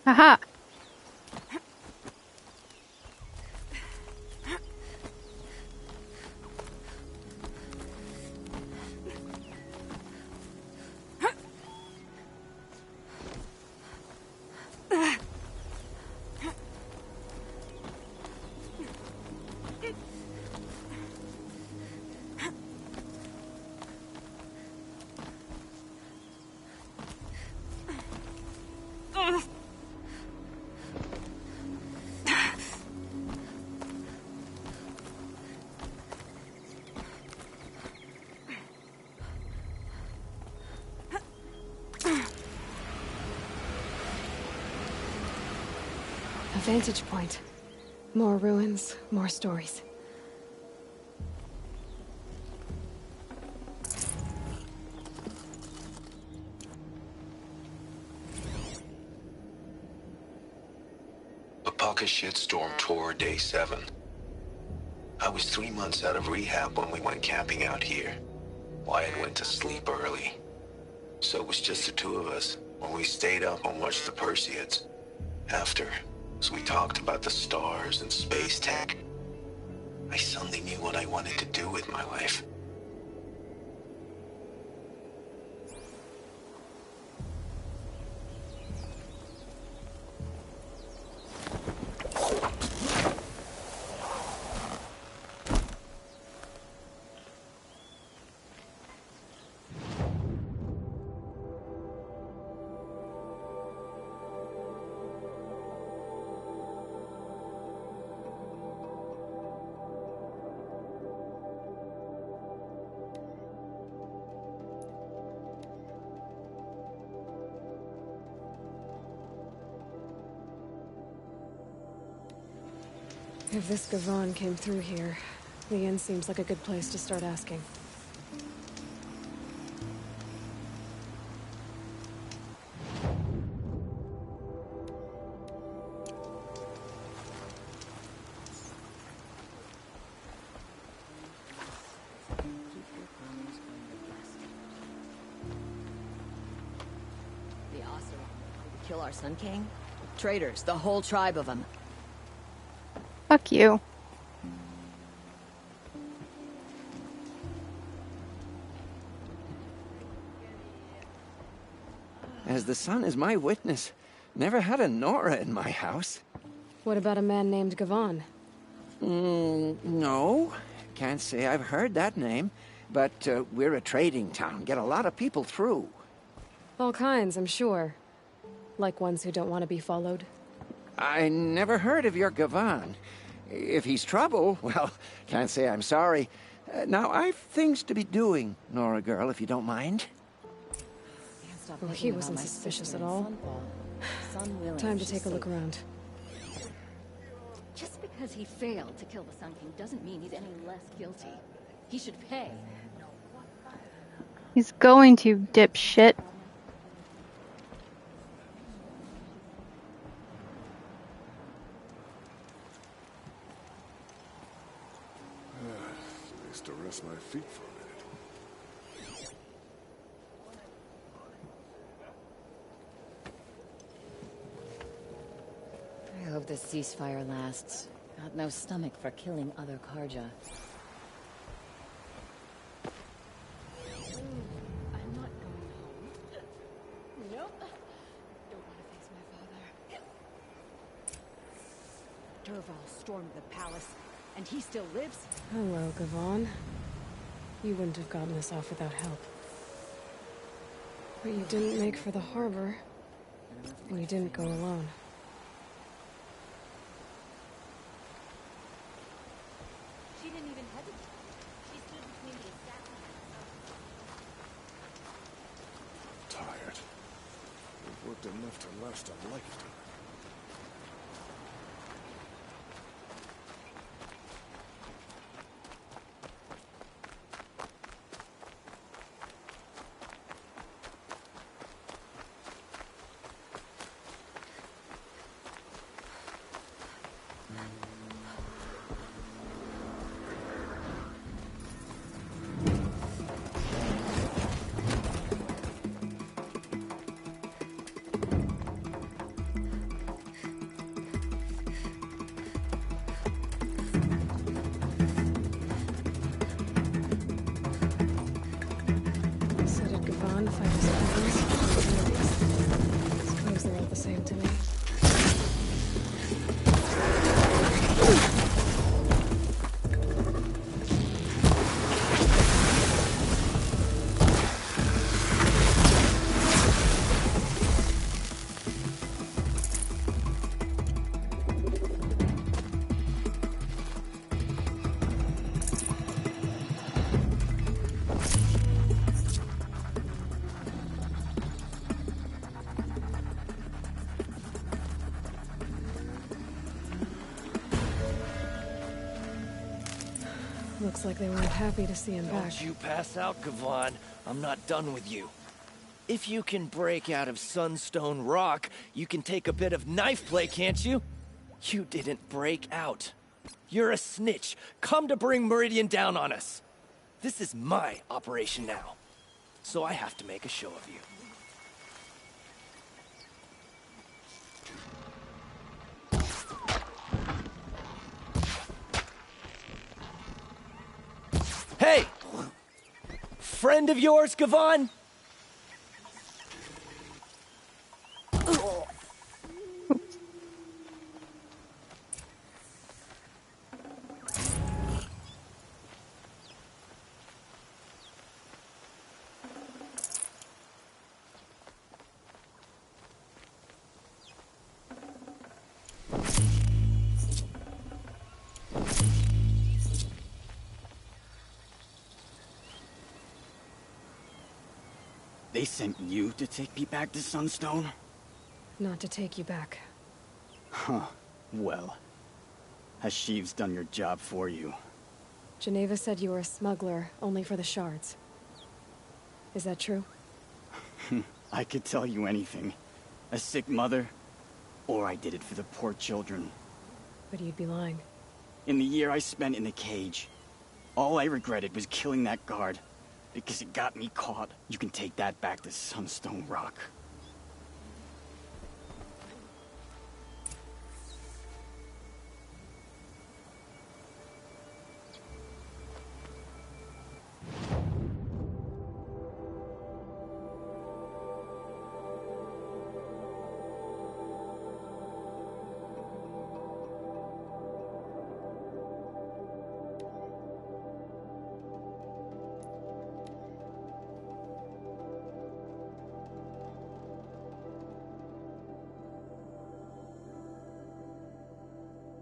Haha. vantage point. More ruins, more stories. A pocket shitstorm tore day 7. I was 3 months out of rehab when we went camping out here. Wyatt went to sleep early. So it was just the two of us when we stayed up and watched the Perseids. After, as we talked about the stars and space tech, I suddenly knew what I wanted to do with my life. If this Gavon came through here, the inn seems like a good place to start asking. The Oseram kill our Sun King? Traitors, the whole tribe of them. Fuck you. As the sun is my witness, never had a Nora in my house. What about a man named Gavon? No. Can't say I've heard that name. But we're a trading town. Get a lot of people through. All kinds, I'm sure. Like ones who don't want to be followed. I never heard of your Gavon. If he's trouble, well, can't say I'm sorry. Now, I've things to be doing, Nora girl, if you don't mind. Well, he wasn't suspicious at all. Time to take a look around. Just because he failed to kill the Sun King doesn't mean he's any less guilty. He should pay. He's going to, dipshit. Nice to rest my feet for a minute. I hope this ceasefire lasts. Got no stomach for killing other Karja. I'm not going home. Nope. Don't want to face my father. Dervahl stormed the palace, and he still lives? Hello, Gavon. You wouldn't have gotten us off without help. But you didn't make for the harbor. And you didn't go alone. She didn't even hesitate. She stood between the assassin and Tired. We've worked enough to last a lifetime. So did Gavon fight his enemies? Suppose they're all the same to me. Looks like they weren't happy to see him back. Don't you pass out, Gavon. I'm not done with you. If you can break out of Sunstone Rock, you can take a bit of knife play, can't you? You didn't break out. You're a snitch, come to bring Meridian down on us. This is my operation now, so I have to make a show of you. Hey! Friend of yours, Gavon? They sent you to take me back to Sunstone? Not to take you back. Huh. Well, has Sheeves done your job for you? Geneva said you were a smuggler, only for the shards. Is that true? I could tell you anything. A sick mother, or I did it for the poor children. But you'd be lying. In the year I spent in the cage, all I regretted was killing that guard. Because it got me caught. You can take that back to Sunstone Rock.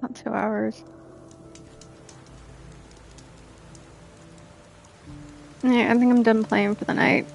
About 2 hours. Yeah, I think I'm done playing for the night.